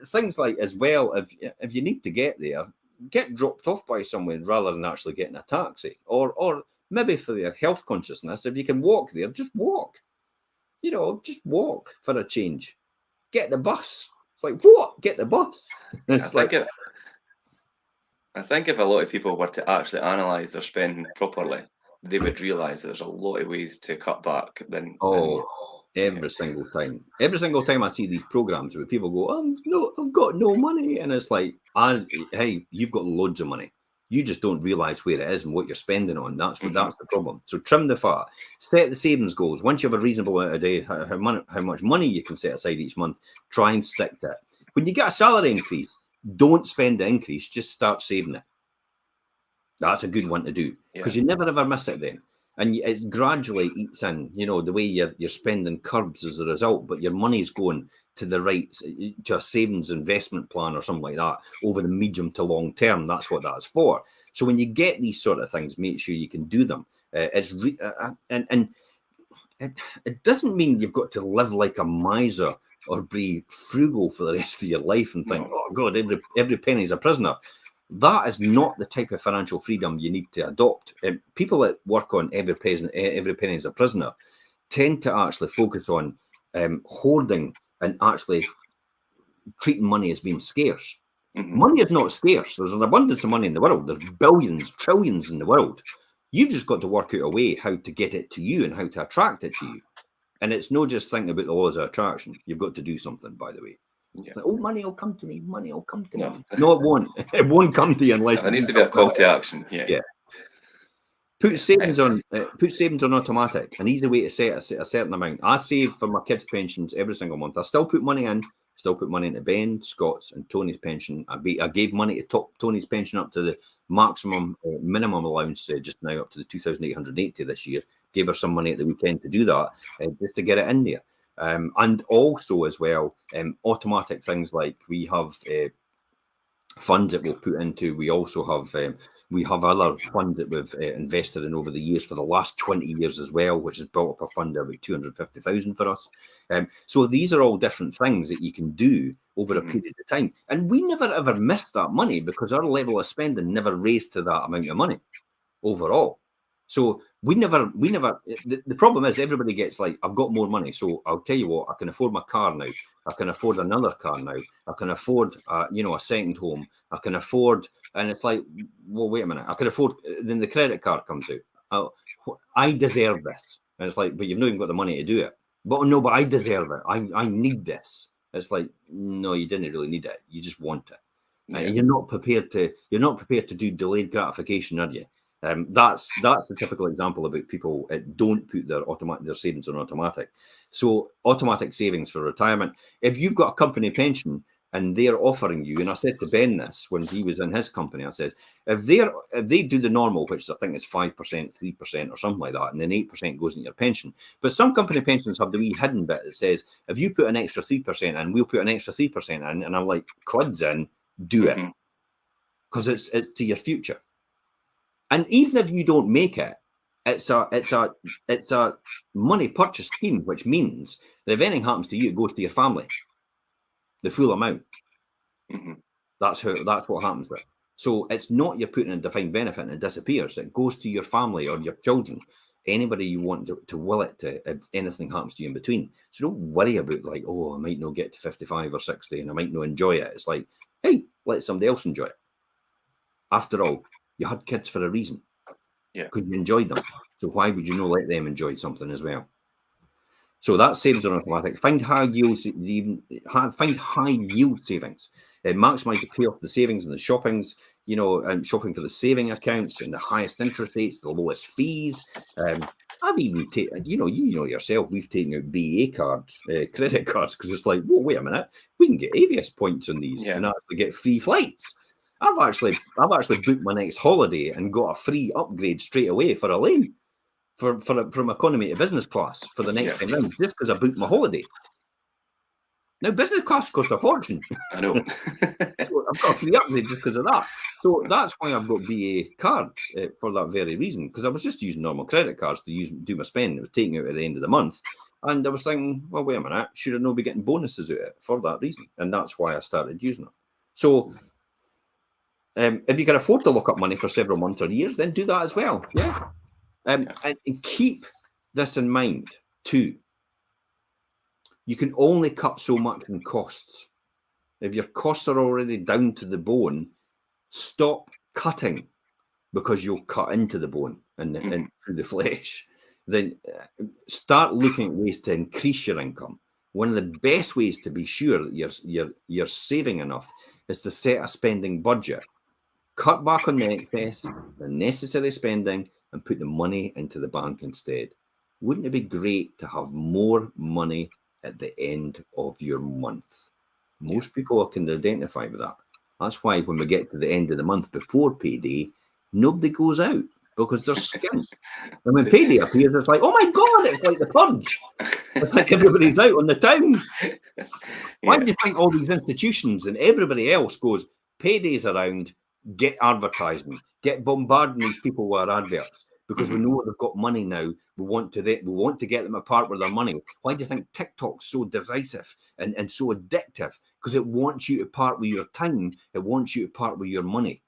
Things like as well, if you need to get there, get dropped off by someone rather than actually getting a taxi, or maybe for their health consciousness, if you can walk there, just walk. You know, just walk for a change. Get the bus. It's like, what? Get the bus. It's I think if a lot of people were to actually analyse their spending properly, they would realise there's a lot of ways to cut back. Every single time. Every single time I see these programs where people go, no, I've got no money. And it's like, hey, you've got loads of money. You just don't realise where it is and what you're spending on. That's the problem. So trim the fat. Set the savings goals. Once you have a reasonable amount a day, how much money you can set aside each month, try and stick to it. When you get a salary increase, don't spend the increase. Just start saving it. That's a good one to do, because you never ever miss it then. And it gradually eats in, you know, the way you're spending curbs as a result, but your money's going to to a savings investment plan or something like that over the medium to long term. That's what that's for. So when you get these sort of things, make sure you can do them. And it doesn't mean you've got to live like a miser or be frugal for the rest of your life and think, oh God, every penny's a prisoner. that is not the type of financial freedom you need to adopt. People that work on every penny as a prisoner tend to actually focus on hoarding and actually treating money as being scarce. Money is not scarce. There's an abundance of money in the world. There's billions, trillions in the world. You've just got to work out a way how to get it to you and how to attract it to you. And it's not just thinking about the laws of attraction. You've got to do something, by the way. Yeah. Like, oh, money will come to me. Money will come to me. No, it won't. It won't come to you unless there needs to be a call to action. Yeah. Put savings on automatic. An easy way to set a certain amount. I save for my kids' pensions every single month. I still put money in. Still put money into Ben, Scott's, and Tony's pension. I gave money to top Tony's pension up to the maximum minimum allowance just now, up to the 2,880 this year. Gave her some money at the weekend to do that, just to get it in there. And also as well, automatic things like we have funds that we'll put into. We also have we have other funds that we've invested in over the years for the last 20 years as well, which has built up a fund of about 250,000 for us. So these are all different things that you can do over a period of time. And we never ever missed that money because our level of spending never raised to that amount of money overall. So we never, the problem is everybody gets like, I've got more money. So I'll tell you what, I can afford my car now. I can afford another car now. I can afford, a second home. I can afford, and it's like, well, wait a minute. I can afford, then the credit card comes out. I deserve this. And it's like, but you've not even got the money to do it. But no, but I deserve it. I need this. It's like, no, you didn't really need it. You just want it. Yeah. And you're not prepared to do delayed gratification, are you? That's the typical example about people that don't put their savings on automatic. So automatic savings for retirement. If you've got a company pension and they're offering you, and I said to Ben this when he was in his company, I said, if they do the normal, which I think is 5%, 3% or something like that, and then 8% goes in your pension. But some company pensions have the wee hidden bit that says, if you put an extra 3% in, we'll put an extra 3% in. And I'm like, cluds in, do it. Because it's to your future. And even if you don't make it, it's a money purchase scheme, which means that if anything happens to you, it goes to your family, the full amount. That's what happens there. So it's not you're putting in a defined benefit and it disappears. It goes to your family or your children, anybody you want to will it to if anything happens to you in between. So don't worry about like, oh, I might not get to 55 or 60 and I might not enjoy it. It's like, hey, let somebody else enjoy it. After all, you had kids for a reason. Yeah. Because you enjoyed them. So why would you not let them enjoy something as well? So that savings on automatic. Find high yield savings. Maximize the payoff the savings and the shoppings, and shopping for the saving accounts and the highest interest rates, the lowest fees. I've even taken, you know yourself, we've taken out BA cards, credit cards, because it's like, whoa, wait a minute, we can get AVS points on these and actually get free flights. I've actually booked my next holiday and got a free upgrade straight away for a lane from economy to business class for the next time round, just because I booked my holiday. Now business class costs a fortune. I know. So I've got a free upgrade just because of that. So that's why I've got BA cards for that very reason, because I was just using normal credit cards to do my spending. It was taking out at the end of the month. And I was thinking, well, wait a minute, should I not be getting bonuses out of it for that reason? And that's why I started using it. So if you can afford to lock up money for several months or years, then do that as well. Yeah. And keep this in mind too. You can only cut so much in costs. If your costs are already down to the bone, stop cutting, because you'll cut into the bone and through the flesh. Then start looking at ways to increase your income. One of the best ways to be sure that you're saving enough is to set a spending budget. Cut back on the excess, the necessary spending, and put the money into the bank instead. Wouldn't it be great to have more money at the end of your month? Most people can identify with that. That's why when we get to the end of the month before payday, nobody goes out because they're skint. And when payday appears, it's like, oh my God, it's like the purge. It's like everybody's out on the town. Why do you think all these institutions and everybody else goes, payday's around, get advertising, get bombarding these people with our adverts? Because we know they've got money now. We want to get them apart with their money. Why do you think TikTok's so derisive and so addictive? Because it wants you to part with your time. It wants you to part with your money.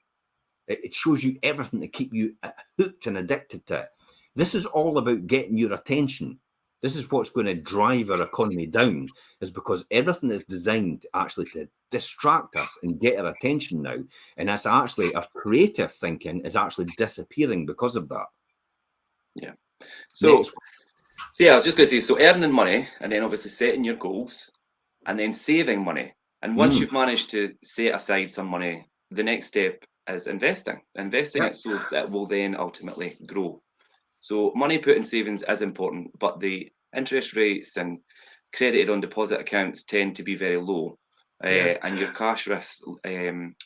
It shows you everything to keep you hooked and addicted to it. This is all about getting your attention. This is what's going to drive our economy down, is because everything is designed actually to distract us and get our attention now. And that's actually our creative thinking is actually disappearing because of that. Yeah. So yeah, I was just going to say, so earning money and then obviously setting your goals and then saving money. And once you've managed to set aside some money, the next step is investing it so that will then ultimately grow. So money put in savings is important, but the interest rates and credited on deposit accounts tend to be very low, and your cash risks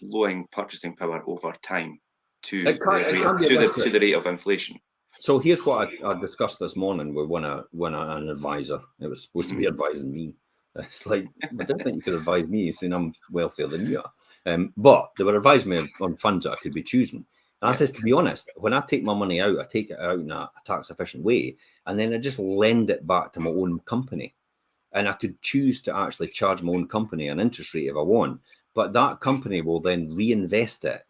lowering purchasing power over time to the rate of inflation. So here's what I discussed this morning with an advisor. It was supposed to be advising me. It's like, I didn't think you could advise me, saying I'm wealthier than you are. But they were advising me on funds that I could be choosing. And I says, to be honest, when I take my money out, I take it out in a tax efficient way, and then I just lend it back to my own company. And I could choose to actually charge my own company an interest rate if I want, but that company will then reinvest it.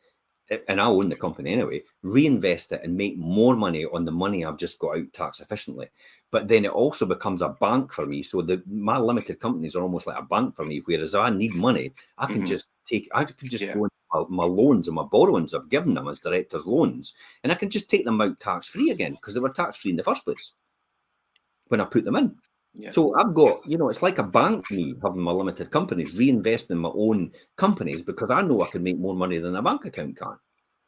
And I own the company anyway, reinvest it and make more money on the money I've just got out tax efficiently. But then it also becomes a bank for me. So my limited companies are almost like a bank for me, whereas I need money, I can just go into my loans and my borrowings I've given them as directors' loans, and I can just take them out tax-free again because they were tax-free in the first place when I put them in. Yeah. So I've got, it's like a bank, me having my limited companies, reinvesting in my own companies because I know I can make more money than a bank account can.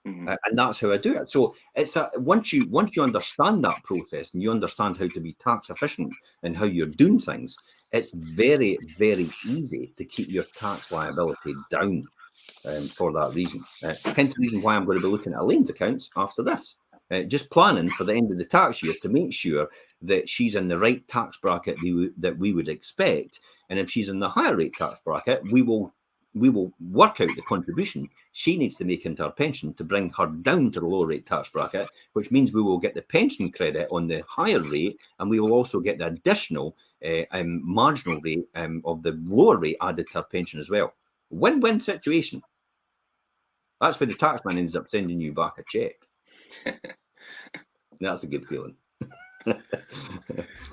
And that's how I do it. So it's once you understand that process and you understand how to be tax efficient and how you're doing things, it's very, very easy to keep your tax liability down for that reason. Hence the reason why I'm going to be looking at Elaine's accounts after this. Just planning for the end of the tax year to make sure that she's in the right tax bracket that we would expect. And if she's in the higher rate tax bracket, we will work out the contribution she needs to make into her pension to bring her down to the lower rate tax bracket, which means we will get the pension credit on the higher rate, and we will also get the additional marginal rate of the lower rate added to her pension as well. Win-win situation. That's where the taxman ends up sending you back a check. That's a good feeling.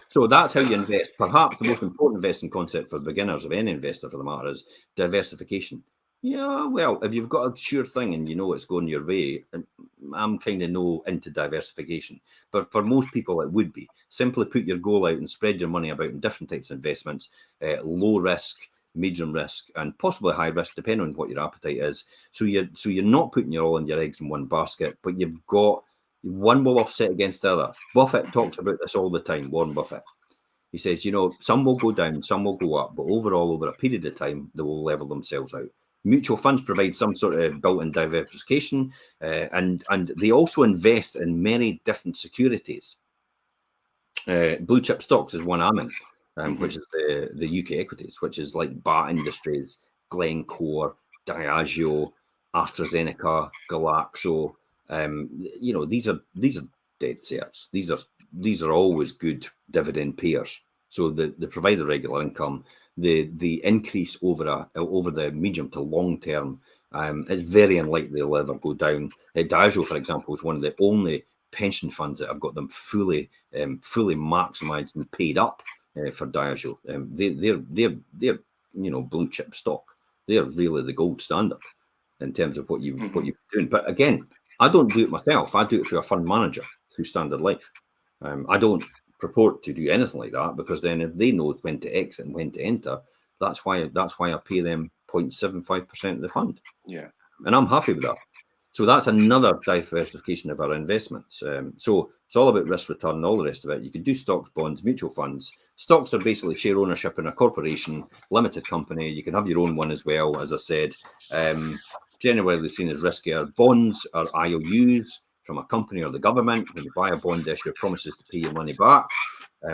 So that's how you invest. Perhaps the most important investing concept for beginners, of any investor for the matter, is diversification. Yeah, well, if you've got a sure thing and you know it's going your way, I'm kind of no into diversification. But for most people, it would be. Simply put your goal out and spread your money about in different types of investments, low risk, medium risk, and possibly high risk, depending on what your appetite is. So you're not putting all your eggs in one basket, but you've got one will offset against the other. Buffett talks about this all the time, Warren Buffett. He says, some will go down, some will go up, but overall, over a period of time, they will level themselves out. Mutual funds provide some sort of built-in diversification, and they also invest in many different securities. Blue chip stocks is one I'm in, which is the UK equities, which is like BAT Industries, Glencore, Diageo, AstraZeneca, Glaxo. These are dead certs. These are always good dividend payers. So they provide a regular income. The increase over the medium to long term is very unlikely they'll ever go down. Diageo, for example, is one of the only pension funds that have got them fully maximised and paid up for Diageo. They're blue chip stock. They're really the gold standard in terms of what you're doing. But again, I don't do it myself. I do it through a fund manager through Standard Life. I don't purport to do anything like that, because then if they know when to exit and when to enter, that's why I pay them 0.75% of the fund. Yeah, and I'm happy with that. So that's another diversification of our investments. So it's all about risk return and all the rest of it. You can do stocks, bonds, mutual funds. Stocks are basically share ownership in a corporation, limited company. You can have your own one as well, as I said. Generally seen as riskier. Bonds are IOUs from a company or the government. When you buy a bond issue, it promises to pay your money back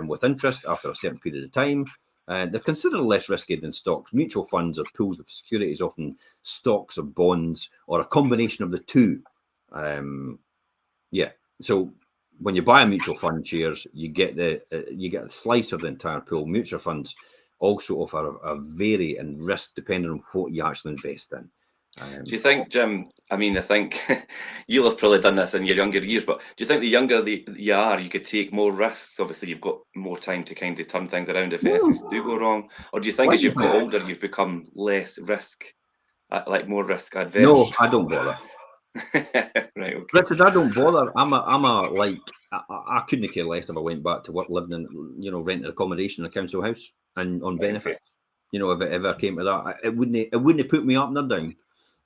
with interest after a certain period of time. They're considered less risky than stocks. Mutual funds are pools of securities, often stocks or bonds, or a combination of the two. So when you buy a mutual fund shares, you get a slice of the entire pool. Mutual funds also offer a vary in risk depending on what you actually invest in. Do you think, Jim, I mean, I think you'll have probably done this in your younger years, but do you think the younger you are, you could take more risks? Obviously, you've got more time to kind of turn things around if anything do go wrong. Or do you think Why as do you you've got think? older, you've become less risk, like more risk adverse? No, I don't bother. Right, okay. Richard, I don't bother. I'm a like I couldn't care less if I went back to work living in rented accommodation in a council house and on Right, benefits. If it ever came to that, it wouldn't have put me up nor down.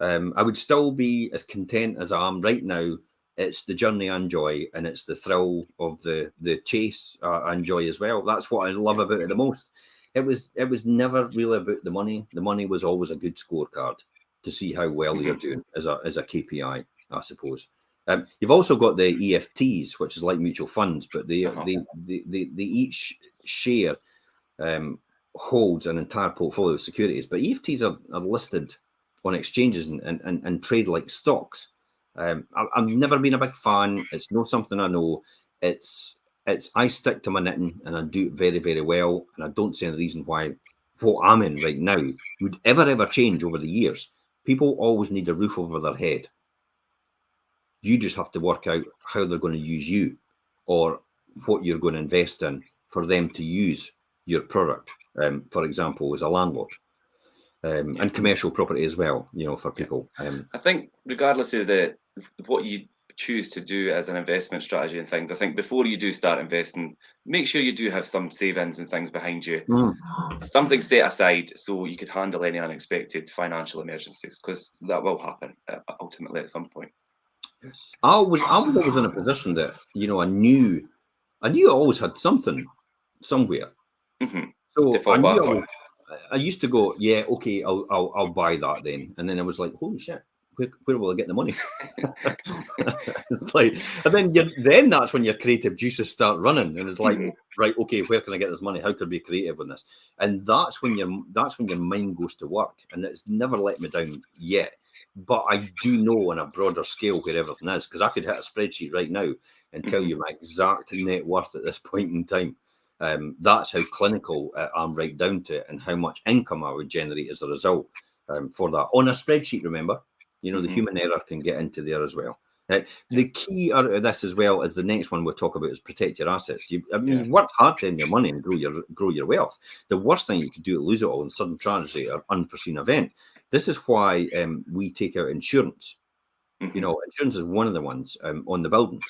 I would still be as content as I am right now. It's the journey I enjoy, and it's the thrill of the chase I enjoy as well. That's what I love about it the most. It was never really about the money. The money was always a good scorecard to see how well you're doing as a KPI, I suppose. You've also got the EFTs, which is like mutual funds, but they each share holds an entire portfolio of securities. But EFTs are listed on exchanges and trade like stocks. I've never been a big fan. It's not something I know. It's I stick to my knitting and I do it very, very well. And I don't see any reason why what I'm in right now would ever change over the years. People always need a roof over their head. You just have to work out how they're going to use you or what you're going to invest in for them to use your product. For example, as a landlord. And commercial property as well, for people. I think regardless of what you choose to do as an investment strategy and things, I think before you do start investing, make sure you do have some savings and things behind you. Something set aside so you could handle any unexpected financial emergencies, because that will happen ultimately at some point. I was always in a position that I knew I always had something somewhere. So I knew I used to go, yeah, okay, I'll buy that then, and then I was like, holy shit, where will I get the money? It's like, and then that's when your creative juices start running, and it's like, right, okay, where can I get this money? How can I be creative on this? And that's when your mind goes to work, and it's never let me down yet. But I do know on a broader scale where everything is, because I could hit a spreadsheet right now and tell you my exact net worth at this point in time. That's how clinical I'm right down to it, and how much income I would generate as a result for that on a spreadsheet. Remember, the human error can get into there as well. The key out of this as well as the next one we'll talk about is protect your assets. You've worked hard to earn your money and grow your wealth. The worst thing you could do is lose it all in sudden tragedy or unforeseen event. This is why we take out insurance. Insurance is one of the ones on the buildings.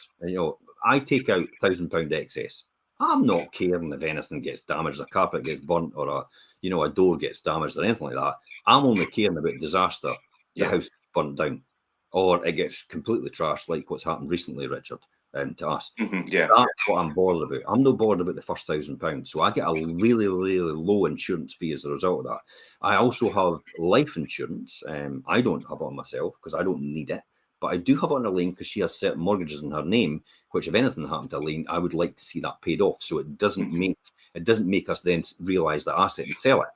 I take out £1,000 excess. I'm not caring if anything gets damaged, a carpet gets burnt, or a door gets damaged or anything like that. I'm only caring about disaster. The house gets burnt down, or it gets completely trashed, like what's happened recently, Richard, to us. That's what I'm bothered about. I'm not bothered about the first £1,000. So I get a really, really low insurance fee as a result of that. I also have life insurance. I don't have it on myself because I don't need it. But I do have it on Elaine because she has certain mortgages in her name, which if anything happened to Elaine, I would like to see that paid off. So it doesn't make us then realise that asset and sell it,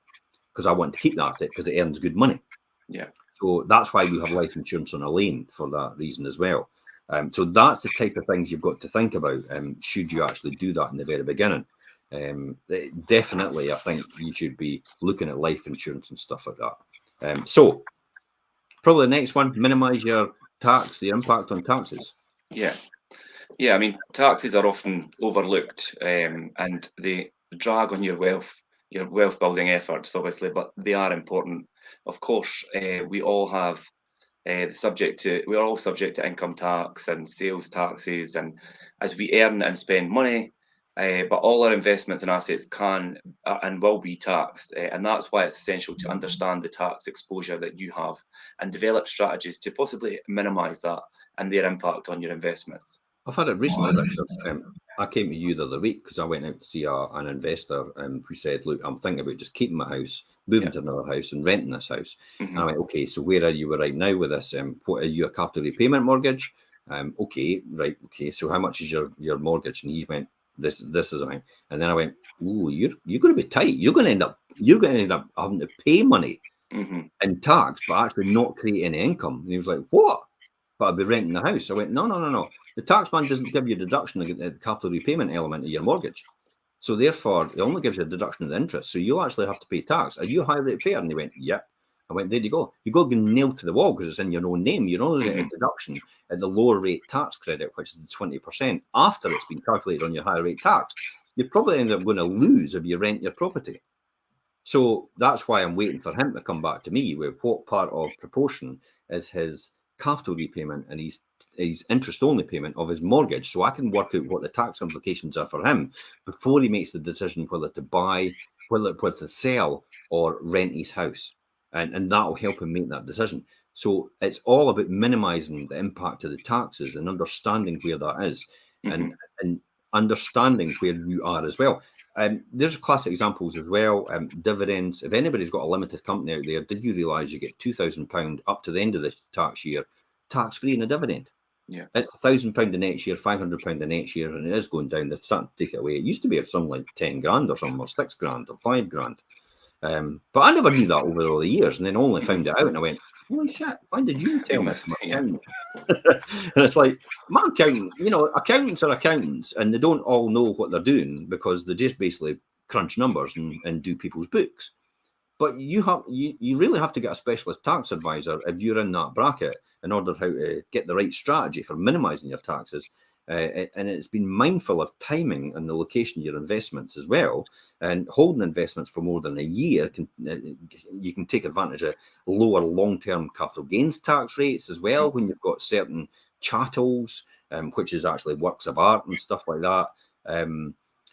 because I want to keep that asset because it earns good money. Yeah. So that's why we have life insurance on Elaine for that reason as well. So that's the type of things you've got to think about should you actually do that in the very beginning. Definitely, I think you should be looking at life insurance and stuff like that. So probably the next one, minimise your tax, the impact on taxes. Yeah. I mean, taxes are often overlooked, and they drag on your wealth building efforts, obviously, but they are important. Of course, we all have we're all subject to income tax and sales taxes, and as we earn and spend money, but all our investments and assets can and will be taxed, and that's why it's essential to understand the tax exposure that you have and develop strategies to possibly minimise that and their impact on your investments. I've had it recently, Richard. I came to you the other week because I went out to see an investor who said, look, I'm thinking about just keeping my house, moving to another house and renting this house. And I went, okay, so where are you right now with this? What are you, a capital repayment mortgage? Okay, right, okay. So how much is your mortgage? And he went, this is mine. And then I went, ooh, you're going to be tight. You're going to end up having to pay money in tax, but actually not create any income. And he was like, what? But I'll be renting the house. I went, no. The tax man doesn't give you a deduction of the capital repayment element of your mortgage. So therefore, it only gives you a deduction of the interest. So you'll actually have to pay tax. Are you a high rate payer? And he went, yep. I went, there you go. You go get nailed to the wall because it's in your own name. You're only getting a deduction at the lower rate tax credit, which is the 20%, after it's been calculated on your higher rate tax. You probably end up going to lose if you rent your property. So that's why I'm waiting for him to come back to me with what part of proportion is his capital repayment and his interest-only payment of his mortgage, so I can work out what the tax implications are for him before he makes the decision whether to buy, whether to sell or rent his house. And that will help him make that decision. So it's all about minimizing the impact of the taxes and understanding where that is, and understanding where you are as well. There's classic examples as well. Dividends. If anybody's got a limited company out there, did you realise you get £2,000 up to the end of the tax year, tax-free in a dividend? Yeah, it's £1,000 the next year, £500 the next year, and it is going down. They're starting to take it away. It used to be something like 10 grand or something, or 6 grand or 5 grand. But I never knew that over all the years, and then only found it out, and I went, holy shit, why did you tell me? And it's like, my accountant, accountants are accountants, and they don't all know what they're doing because they just basically crunch numbers and do people's books. But you really have to get a specialist tax advisor if you're in that bracket in order how to get the right strategy for minimizing your taxes. And it's been mindful of timing and the location of your investments as well. And holding investments for more than a year, you can take advantage of lower long-term capital gains tax rates as well when you've got certain chattels, which is actually works of art and stuff like that.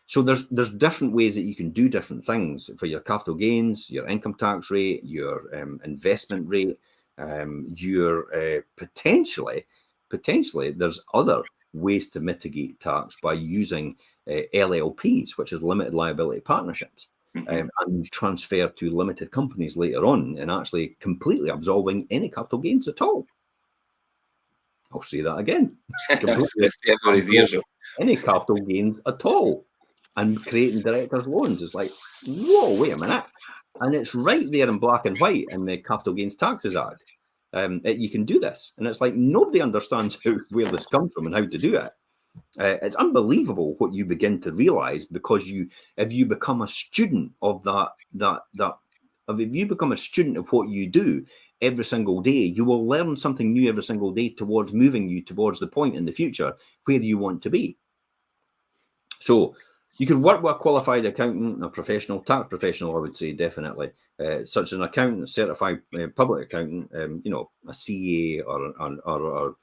So there's different ways that you can do different things for your capital gains, your income tax rate, your investment rate, your potentially there's other ways to mitigate tax by using LLPs, which is limited liability partnerships, and transfer to limited companies later on, and actually completely absolving any capital gains at all. I'll say that again. Any capital gains at all, and creating directors' loans. It's like, whoa, wait a minute. And it's right there in black and white in the Capital Gains Taxes Act. You can do this. And it's like, nobody understands where this comes from and how to do it. It's unbelievable what you begin to realize, because if you become a student of if you become a student of what you do every single day, you will learn something new every single day towards moving you towards the point in the future where you want to be. So you can work with a qualified accountant, a professional, tax professional, I would say, definitely, such as an accountant, a certified public accountant, a CA or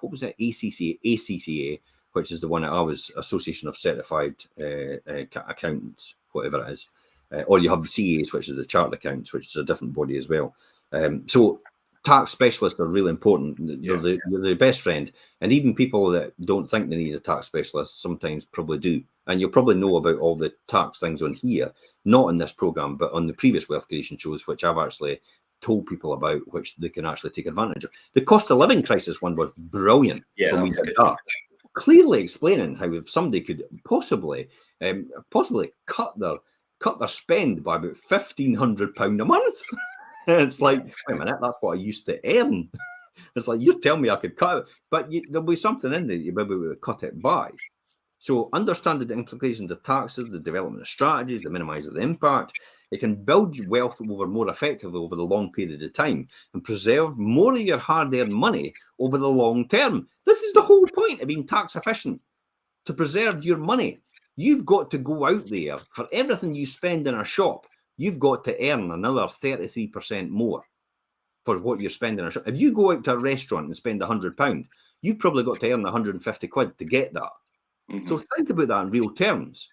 what was it, ACCA, which is the one that I was, Association of Certified Accountants, whatever it is. Or you have the CAs, which is the Chartered Accountants, which is a different body as well. So tax specialists are really important. They're the best friend. And even people that don't think they need a tax specialist sometimes probably do. And you'll probably know about all the tax things on here, not in this program, but on the previous wealth creation shows, which I've actually told people about, which they can actually take advantage of. The cost of living crisis one was brilliant when we did that. Clearly explaining how if somebody could possibly cut their spend by about £1,500 a month. It's like, wait a minute, that's what I used to earn. It's like, you're telling me I could cut it, but there'll be something in there you'll be able to cut it by. So understanding the implications of taxes, the development of strategies, the minimizing the impact, it can build wealth more effectively over the long period of time and preserve more of your hard-earned money over the long term. This is the whole point of being tax efficient, to preserve your money. You've got to go out there for everything you spend in a shop. You've got to earn another 33% more for what you're spending in a shop. If you go out to a restaurant and spend £100, you've probably got to earn 150 quid to get that. So think about that in real terms.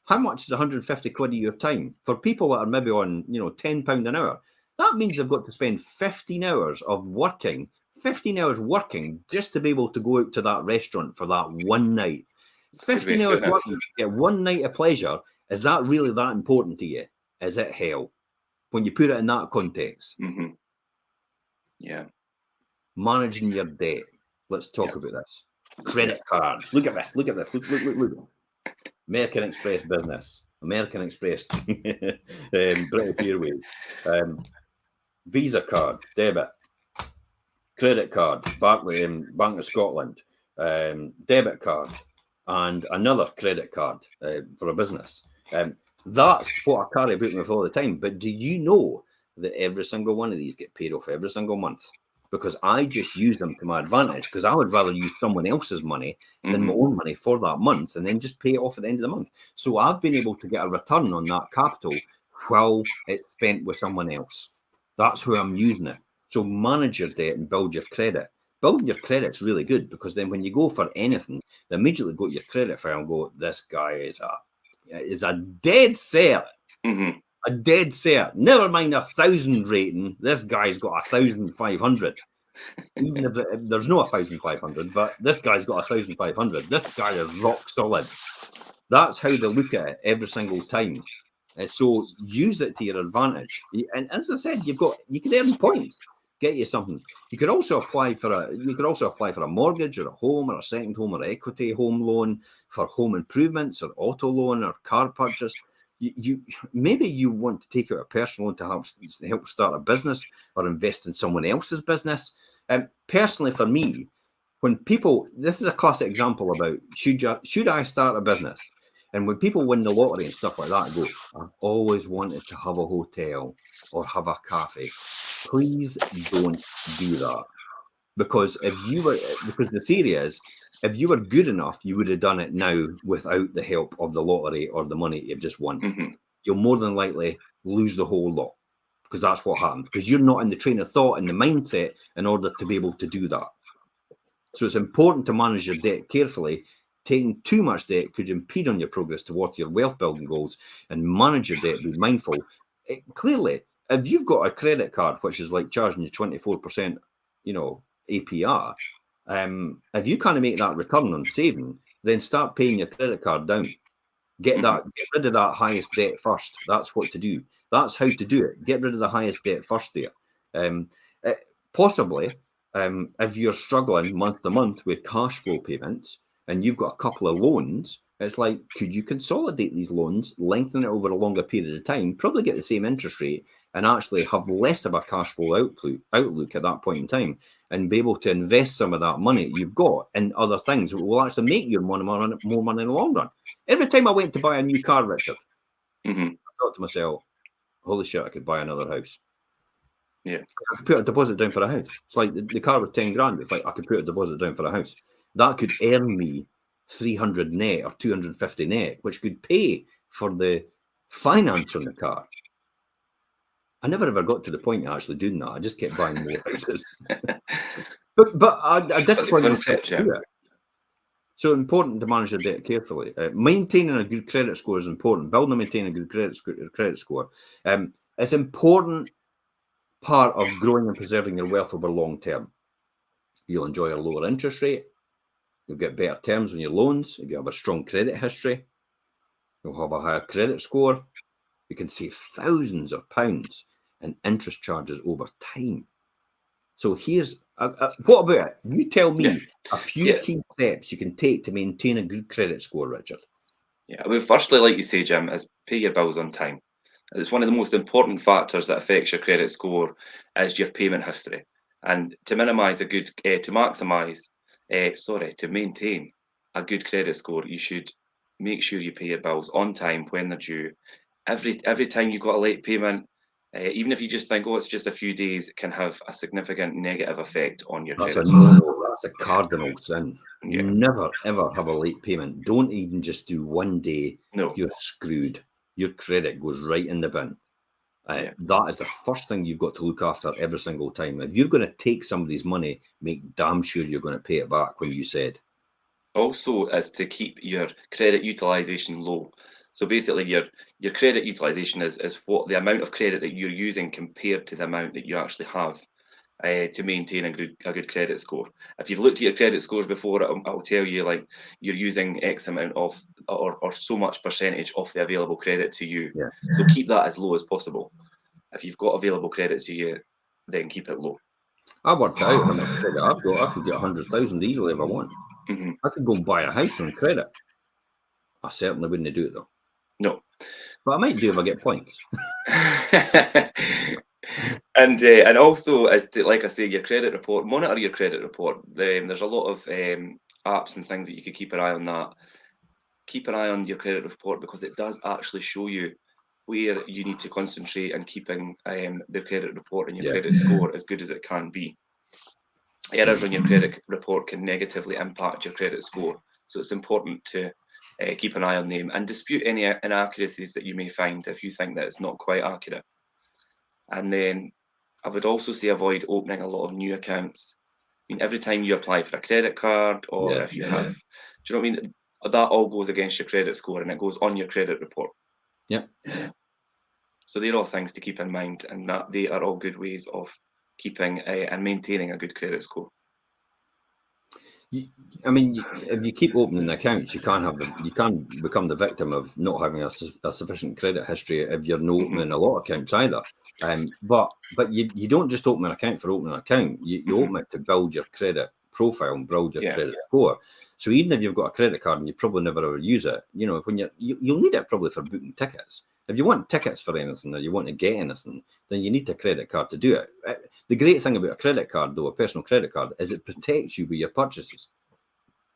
How much is 150 quid of your time? For people that are maybe on, £10 an hour, that means they've got to spend 15 hours working just to be able to go out to that restaurant for that one night. 15 hours working to get one night of pleasure. Is that really that important to you? Is it hell? When you put it in that context. Yeah. Managing your debt. Let's talk about this. Credit cards. Look at this. Look. American Express business. American Express. British Airways. Visa card. Debit. Credit card. Bank of Scotland. Debit card. And another credit card for a business. That's what I carry about me all the time. But do you know that every single one of these get paid off every single month, because I just use them to my advantage, because I would rather use someone else's money than my own money for that month and then just pay it off at the end of the month. So I've been able to get a return on that capital while it's spent with someone else. That's how I'm using it. So manage your debt and build your credit. Building your credit's really good, because then when you go for anything, they immediately go to your credit file and go, this guy is a dead cert. A dead cert. Never mind 1,000 rating. This guy's got 1,500. Even if there's no 1,500, but this guy's got 1,500. This guy is rock solid. That's how they look at it every single time. And so use it to your advantage. And as I said, you can earn points. Get you something. You could also apply for a mortgage or a home or a second home or equity home loan, for home improvements or auto loan or car purchase. You maybe you want to take out a personal loan to help start a business or invest in someone else's business. Personally, for me, this is a classic example about should I start a business? And when people win the lottery and stuff like that, I go, I've always wanted to have a hotel or have a cafe. Please don't do that. Because the theory is, if you were good enough, you would have done it now without the help of the lottery or the money you've just won. You'll more than likely lose the whole lot, because that's what happens, because you're not in the train of thought and the mindset in order to be able to do that. So it's important to manage your debt carefully. Taking too much debt could impede on your progress towards your wealth building goals, and manage your debt, be mindful. Clearly, if you've got a credit card which is like charging you 24%, APR, if you can't make that return on saving, then start paying your credit card down. Get rid of that highest debt first. That's what to do. That's how to do it. Get rid of the highest debt first there. Possibly, if you're struggling month to month with cash flow payments and you've got a couple of loans, it's like, could you consolidate these loans, lengthen it over a longer period of time, probably get the same interest rate, and actually have less of a cash flow outlook at that point in time, and be able to invest some of that money you've got in other things that will actually make you more money in the long run. Every time I went to buy a new car, Richard, I thought to myself, holy shit, I could buy another house. Yeah. I could put a deposit down for a house. It's like the car was 10 grand. It's like I could put a deposit down for a house. That could earn me 300 net or 250 net, which could pay for the finance on the car. I never ever got to the point of actually doing that. I just kept buying more houses. but I disciplined myself to do it. So important to manage your debt carefully. Maintaining a good credit score is important. Building and maintaining a good credit score. It's important part of growing and preserving your wealth over long term. You'll enjoy a lower interest rate. You'll get better terms on your loans if you have a strong credit history. You'll have a higher credit score. You can save thousands of pounds in interest charges over time. So here's what about it? You tell me a few key steps you can take to maintain a good credit score, Richard. Yeah, I mean, firstly, like you say, Jim, is pay your bills on time. It's one of the most important factors that affects your credit score is your payment history. And to maintain a good credit score, you should make sure you pay your bills on time when they're due. Every time you've got a late payment, even if you just think, oh, it's just a few days, it can have a significant negative effect on your credit score. That's a cardinal sin. Yeah. Never, ever have a late payment. Don't even just do one day. No. You're screwed. Your credit goes right in the bin. That is the first thing you've got to look after every single time. If you're going to take somebody's money, make damn sure you're going to pay it back when you said. Also, is to keep your credit utilization low. So basically, your credit utilization is what the amount of credit that you're using compared to the amount that you actually have to maintain a good credit score. If you've looked at your credit scores before, it'll tell you like you're using X amount of or so much percentage of the available credit to you. Yeah. So keep that as low as possible. If you've got available credit to you, then keep it low. I worked out how much credit I've got. I could get 100,000 easily if I want. I could go and buy a house on credit. I certainly wouldn't do it though. No. But I might do if I get points. And also, as to, like I say, your credit report, monitor your credit report. There's a lot of apps and things that you could keep an eye on that. Keep an eye on your credit report because it does actually show you where you need to concentrate on keeping the credit report and your credit score as good as it can be. Errors on your credit report can negatively impact your credit score, so it's important to keep an eye on them and dispute any inaccuracies that you may find if you think that it's not quite accurate. And then I would also say avoid opening a lot of new accounts. I mean, every time you apply for a credit card, or if you have, do you know what I mean? That all goes against your credit score and it goes on your credit report. Yep. So they're all things to keep in mind, and that they are all good ways of keeping and maintaining a good credit score. I mean, if you keep opening accounts, you can't become the victim of not having a sufficient credit history if you're not opening a lot of accounts either. But you don't just open an account for opening an account. You open it to build your credit profile and build your credit score. So even if you've got a credit card and you probably never ever use it, you know, when you'll need it probably for booking tickets. If you want tickets for anything or you want to get anything, then you need a credit card to do it. The great thing about a credit card, though, a personal credit card, is it protects you with your purchases.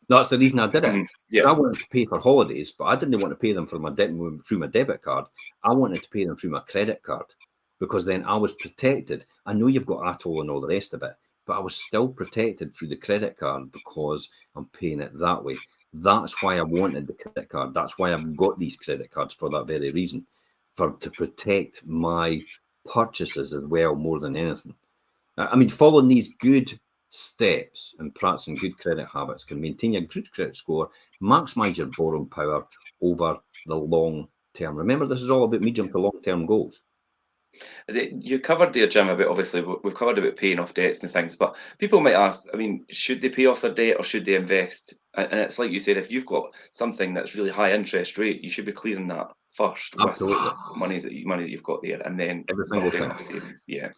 That's the reason I did it. I wanted to pay for holidays, but I didn't want to pay them through my debit card. I wanted to pay them through my credit card, because then I was protected. I know you've got ATOL and all the rest of it, but I was still protected through the credit card because I'm paying it that way. That's why I wanted the credit card. That's why I've got these credit cards, for that very reason, to protect my purchases as well, more than anything. I mean, following these good steps and practicing good credit habits can maintain your good credit score, maximize your borrowing power over the long term. Remember, this is all about medium to long term goals. You covered there, Jim, about, obviously we've covered about paying off debts and things, but people might ask, I mean, should they pay off their debt or should they invest? And it's like you said, if you've got something that's really high interest rate, you should be clearing that first. Absolutely. With money that you've got there, and then every single time savings. Yeah.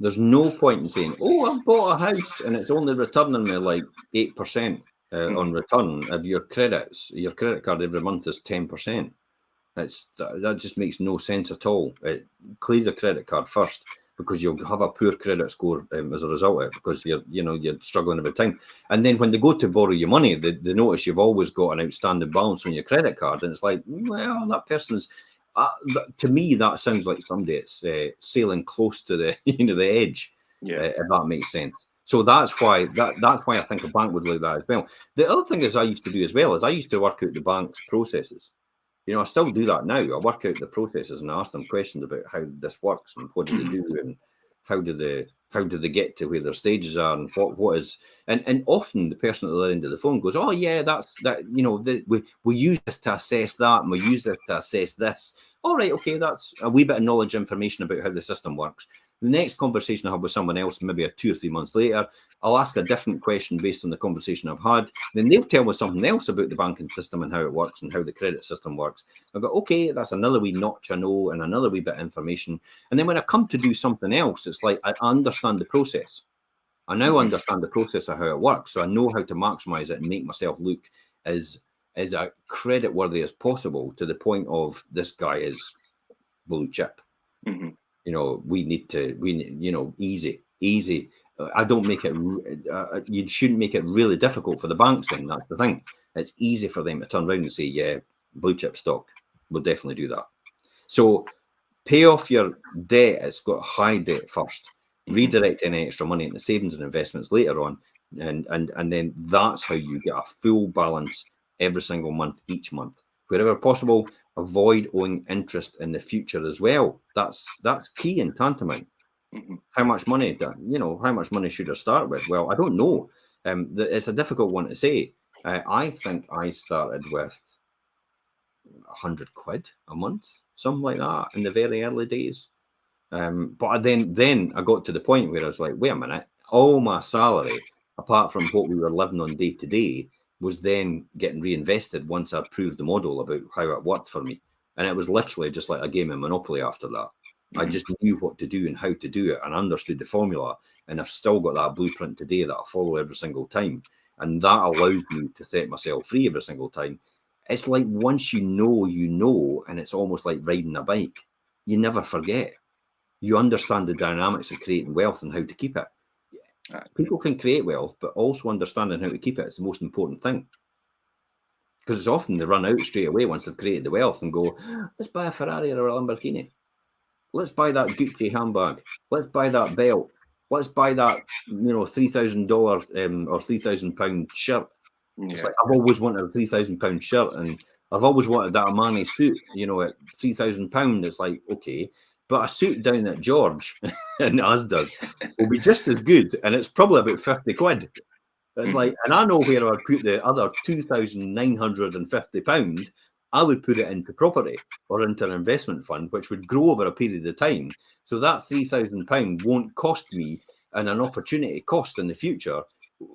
There's no point in saying, "Oh, I've bought a house and it's only returning me like 8% on return." If your credit card every month is 10%, that just makes no sense at all. Clear the credit card first, because you'll have a poor credit score as a result of it, because you're struggling every time. And then when they go to borrow your money, they notice you've always got an outstanding balance on your credit card, and it's like, well, that person's. To me, that sounds like somebody that's sailing close to the the edge. If that makes sense. So that's why I think a bank would like that as well. The other thing I used to do as well is I used to work out the bank's processes. I still do that now. I work out the processes and I ask them questions about how this works and what do they do and how do they get to where their stages are and what is. And often the person at the other end of the phone goes, "Oh yeah, that's that. We use this to assess that, and we use this to assess this." All right, okay, that's a wee bit of knowledge, information about how the system works. The next conversation I have with someone else, maybe 2 or 3 months later, I'll ask a different question based on the conversation I've had. Then they'll tell me something else about the banking system and how it works and how the credit system works. I go, okay, that's another wee notch I know and another wee bit of information. And then when I come to do something else, it's like I understand the process. I now understand the process of how it works, so I know how to maximize it and make myself look as credit worthy as possible, to the point of this guy is blue chip. We need easy. I don't make it. You shouldn't make it really difficult for the banks. Then that's the thing. It's easy for them to turn around and say, "Yeah, blue chip stock. We'll definitely do that." So pay off your debt. It's got high debt first. Redirect any extra money into savings and investments later on, and then that's how you get a full balance every single month, each month. Wherever possible, avoid owing interest in the future as well. That's key and tantamount. How much money should I start with? Well, I don't know. It's a difficult one to say. I think I started with 100 quid a month, something like that, in the very early days. But then I got to the point where I was like, wait a minute, all my salary, apart from what we were living on day to day, was then getting reinvested once I proved the model about how it worked for me. And it was literally just like a game of Monopoly after that. I just knew what to do and how to do it and understood the formula. And I've still got that blueprint today that I follow every single time. And that allows me to set myself free every single time. It's like once you know, and it's almost like riding a bike. You never forget. You understand the dynamics of creating wealth and how to keep it. People can create wealth, but also understanding how to keep it is the most important thing. because it's often they run out straight away once they've created the wealth and go, let's buy a Ferrari or a Lamborghini. Let's buy that Gucci handbag. Let's buy that belt. Let's buy that, $3,000 or £3,000 shirt. Yeah. It's like, I've always wanted a £3,000 shirt, and I've always wanted that Armani suit, at £3,000. It's like, okay, but a suit down at George and Asda's will be just as good, and it's probably about 50 quid. It's like, and I know where I would put the other £2,950. I would put it into property or into an investment fund, which would grow over a period of time. So that £3,000 won't cost me, and an opportunity cost in the future,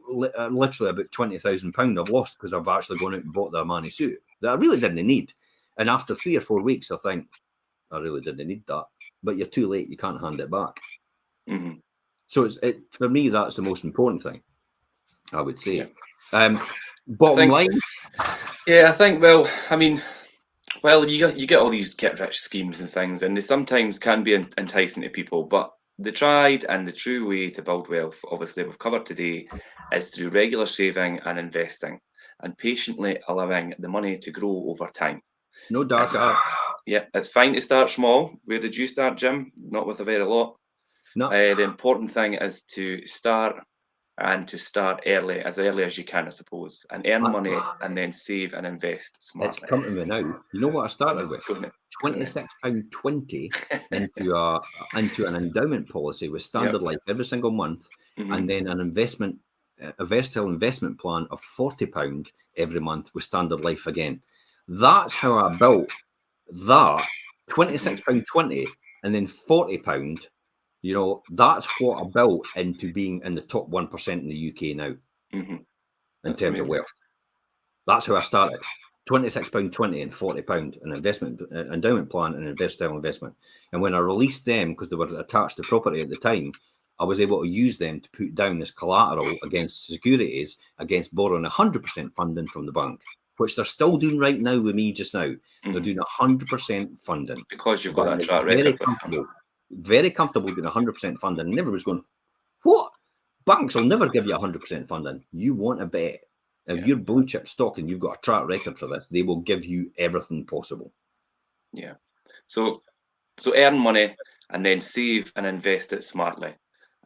literally about £20,000 I've lost because I've actually gone out and bought the Armani suit that I really didn't need. And after 3 or 4 weeks, I think, I really didn't need that. But you're too late. You can't hand it back. Mm-hmm. So for me, that's the most important thing, I would say. Yeah. Bottom line? Yeah, I think, well, you get all these get-rich schemes and things, and they sometimes can be enticing to people, but the tried and the true way to build wealth, obviously we've covered today, is through regular saving and investing, and patiently allowing the money to grow over time. No dark art. Yeah, it's fine to start small. Where did you start, Jim? Not with a very lot. No. The important thing is to start early as you can, I suppose, and earn money and then save and invest smartly. It's come to me now. You know what I started with? £26.20 into an endowment policy with Standard Life every single month, and then a versatile investment plan of £40 every month with Standard Life again. That's how I built that £26.20 and then £40. That's what I built into being in the top 1% in the UK now, in terms of wealth. That's how I started. £26.20 and £40, an endowment plan and a versatile investment. And when I released them, because they were attached to property at the time, I was able to use them to put down as collateral against securities, against borrowing 100% funding from the bank, which they're still doing right now with me just now. They're doing 100% funding. Because you've got that track record. Very comfortable doing 100% funding. And everybody's going, what? Banks will never give you 100% funding. You want a bet. If you're blue chip stock and you've got a track record for this, they will give you everything possible. Yeah. So earn money and then save and invest it smartly.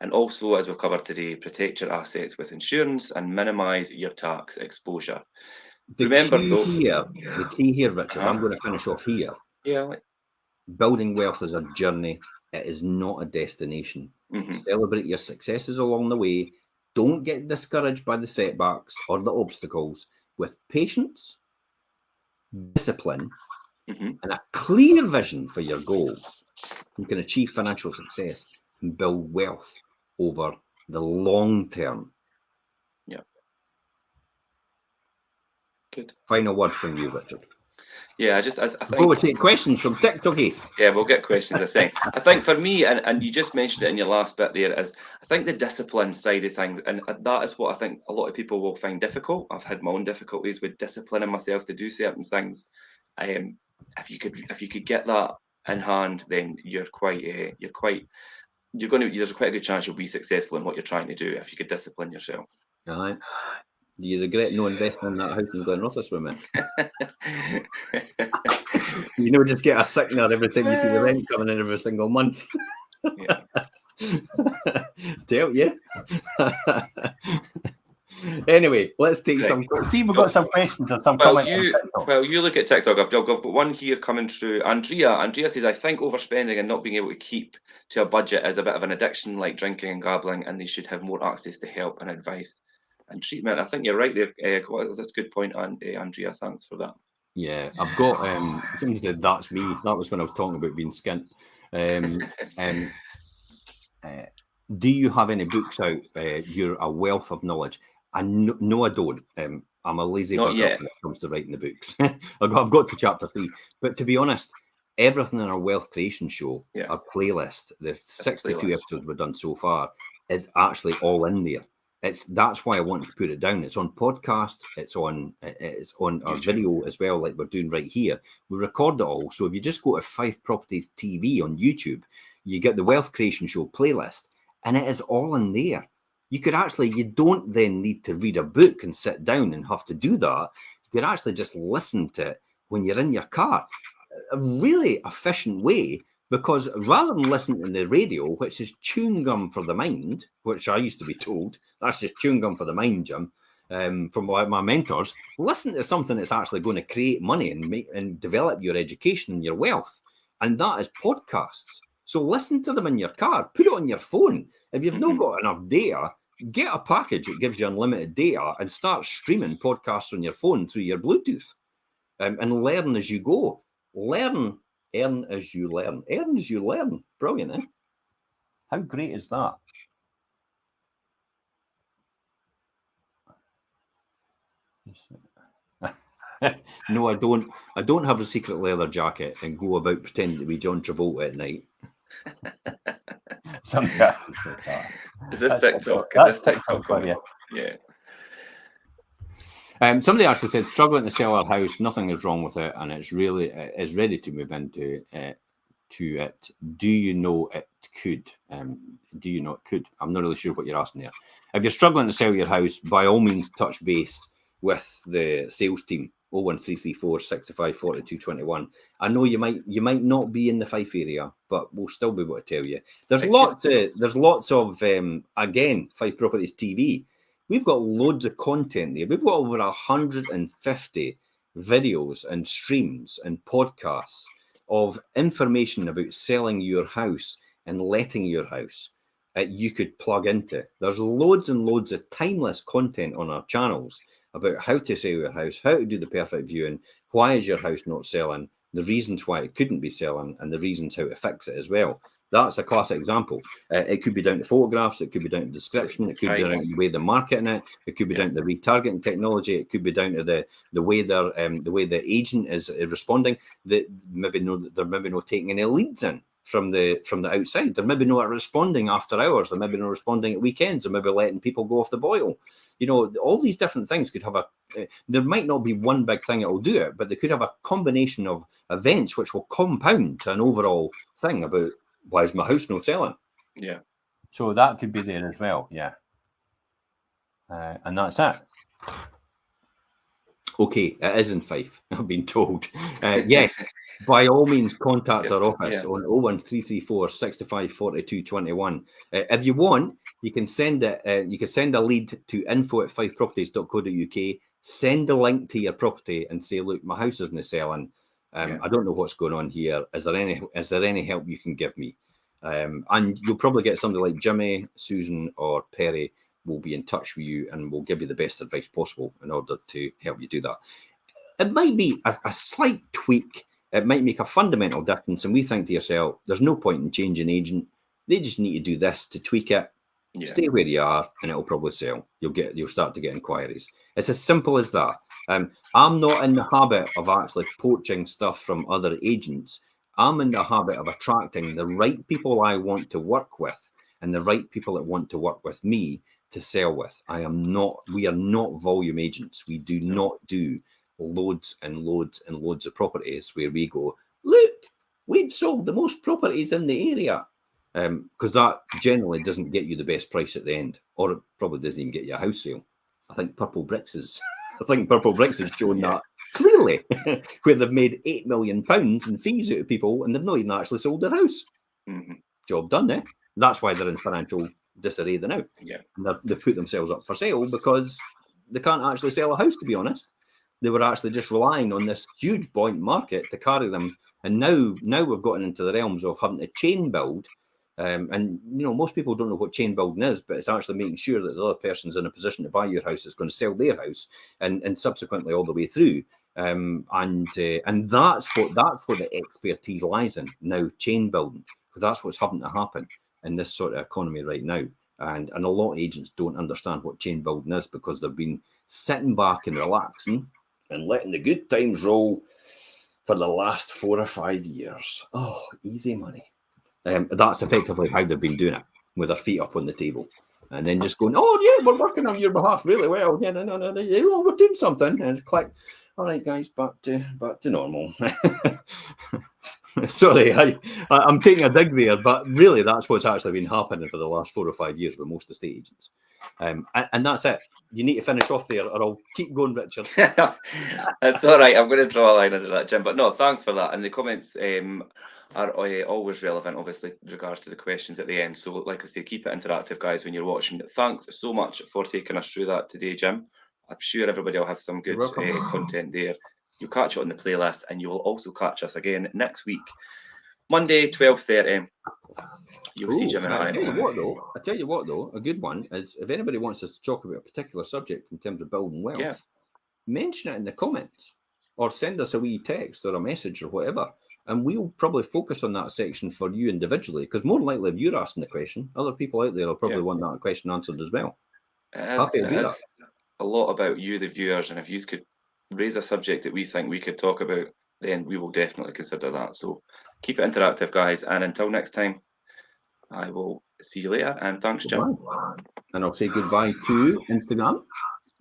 And also, as we've covered today, protect your assets with insurance and minimize your tax exposure. The key here, Richard, I'm going to finish off here. Yeah. Building wealth is a journey. It is not a destination. Celebrate your successes along the way. Don't get discouraged by the setbacks or the obstacles. With patience, discipline, and a clear vision for your goals, you can achieve financial success and build wealth over the long term. Yeah. Good. Final word from you, Richard. Yeah, I think we'll take questions from TikTok. Yeah, we'll get questions. I think for me, and you just mentioned it in your last bit there, is I think the discipline side of things, and that is what I think a lot of people will find difficult. I've had my own difficulties with disciplining myself to do certain things. If you could get that in hand, then there's quite a good chance you'll be successful in what you're trying to do if you could discipline yourself. Aye. Do you regret no investing in that house in Glenrothes women? Just get a sickener every time you see the rent coming in every single month. Yeah. Tell you. Anyway, let's take some. See, we've got some questions or some comments. You look at TikTok. I've got one here coming through. Andrea says, I think overspending and not being able to keep to a budget is a bit of an addiction, like drinking and gambling, and they should have more access to help and advice and treatment. I think you're right there. That's a good point, Andrea. Thanks for that. Yeah, I've got. Somebody said that's me. That was when I was talking about being skint. Do you have any books out? You're a wealth of knowledge. No, I don't. I'm a lazy bugger when it comes to writing the books. I've got to chapter 3. But to be honest, everything in our wealth creation show, our playlist, the 62 episodes we've done so far, is actually all in there. That's why I wanted to put it down. It's on podcast. It's on our video as well, like we're doing right here. We record it all. So if you just go to 5 Properties TV on YouTube, you get the Wealth Creation Show playlist, and it is all in there. You don't then need to read a book and sit down and have to do that. you could actually just listen to it when you're in your car. A really efficient way, because rather than listening to the radio, which is chewing gum for the mind, which I used to be told, that's just chewing gum for the mind, Jim, from my mentors, listen to something that's actually going to create money and develop your education and your wealth. And that is podcasts. So listen to them in your car, put it on your phone. If you've not got enough data, get a package that gives you unlimited data and start streaming podcasts on your phone through your Bluetooth, and learn as you go. Earn as you learn. Earn as you learn. Brilliant, eh? How great is that? No, I don't. I don't have a secret leather jacket and go about pretending to be John Travolta at night. Something like that. Is this TikTok? That's TikTok for you. Yeah. Somebody actually said, struggling to sell our house, nothing is wrong with it, and it's really is ready to move into to it. Do you know it could? Do you know it could? I'm not really sure what you're asking there. If you're struggling to sell your house, by all means, touch base with the sales team. 01334 65 42 21. I know you might not be in the Fife area, but we'll still be able to tell you. There's lots of again, Fife Properties TV. We've got loads of content there. We've got over 150 videos and streams and podcasts of information about selling your house and letting your house that you could plug into. There's loads and loads of timeless content on our channels about how to sell your house, how to do the perfect viewing, why is your house not selling, the reasons why it couldn't be selling, and the reasons how to fix it as well. That's a classic example. It could be down to photographs, it could be down to description, it could be down to the way they're marketing it, it could be down to the retargeting technology, it could be down to the way the agent is responding. That maybe they're not taking any leads in from the outside. They're maybe not responding after hours, they're maybe not responding at weekends, they're maybe letting people go off the boil. You know, all these different things could have there might not be one big thing that will do it, but they could have a combination of events which will compound to an overall thing about why is my house not selling? Yeah. So that could be there as well. Yeah. And that's it. Okay, it is in Fife, I've been told. Yes, by all means, contact our office on 01334 65 42 21. If you want, you can send it. You can send a lead to info@fifeproperties.co.uk. Send a link to your property and say, "Look, my house isn't selling. I don't know what's going on here. Is there any help you can give me?" And you'll probably get somebody like Jimmy, Susan, or Perry will be in touch with you and will give you the best advice possible in order to help you do that. It might be a slight tweak. It might make a fundamental difference. And we think to yourself, there's no point in changing agent. They just need to do this to tweak it. Yeah. Stay where you are and it'll probably sell. You'll start to get inquiries. It's as simple as that. I'm not in the habit of actually poaching stuff from other agents. I'm in the habit of attracting the right people I want to work with and the right people that want to work with me to sell with. We are not volume agents. We do not do loads and loads and loads of properties where we go, look, we've sold the most properties in the area. Because that generally doesn't get you the best price at the end, or it probably doesn't even get you a house sale. I think Purple Bricks has shown that clearly, where they've made £8 million in fees out of people and they've not even actually sold their house. Mm-hmm. Job done, eh? That's why they're in financial disarray now. Yeah, and they've put themselves up for sale because they can't actually sell a house, to be honest. They were actually just relying on this huge buoyant market to carry them. And now we've gotten into the realms of having to chain build. And, you know, most people don't know what chain building is, but it's actually making sure that the other person's in a position to buy your house that's going to sell their house and subsequently all the way through. And that's what the expertise lies in now, chain building, because that's what's having to happen in this sort of economy right now. And a lot of agents don't understand what chain building is because they've been sitting back and relaxing and letting the good times roll for the last 4 or 5 years. Oh, easy money. That's effectively how they've been doing it, with their feet up on the table, and then just going, "Oh yeah, we're working on your behalf really well. Yeah, no, we're doing something." And click, "All right, guys, back to normal." Sorry, I'm taking a dig there, but really, that's what's actually been happening for the last 4 or 5 years with most estate agents. And that's it. You need to finish off there, or I'll keep going, Richard. That's all right. I'm going to draw a line under that, Jim. But no, thanks for that. And the comments are always relevant, obviously, in regards to the questions at the end. So, like I say, keep it interactive, guys, when you're watching. Thanks so much for taking us through that today, Jim. I'm sure everybody will have some good content there. You'll catch it on the playlist, and you will also catch us again next week, Monday, 12:30. You'll see Jim and I. I tell you what, though, a good one is if anybody wants us to talk about a particular subject in terms of building wealth, mention it in the comments or send us a wee text or a message or whatever. And we'll probably focus on that section for you individually, because more likely if you're asking the question, other people out there will probably want that question answered as well. It is a lot about you, the viewers, and if you could raise a subject that we think we could talk about, then we will definitely consider that. So keep it interactive, guys. And until next time, I will see you later. And thanks, Jim. And I'll say goodbye to Instagram.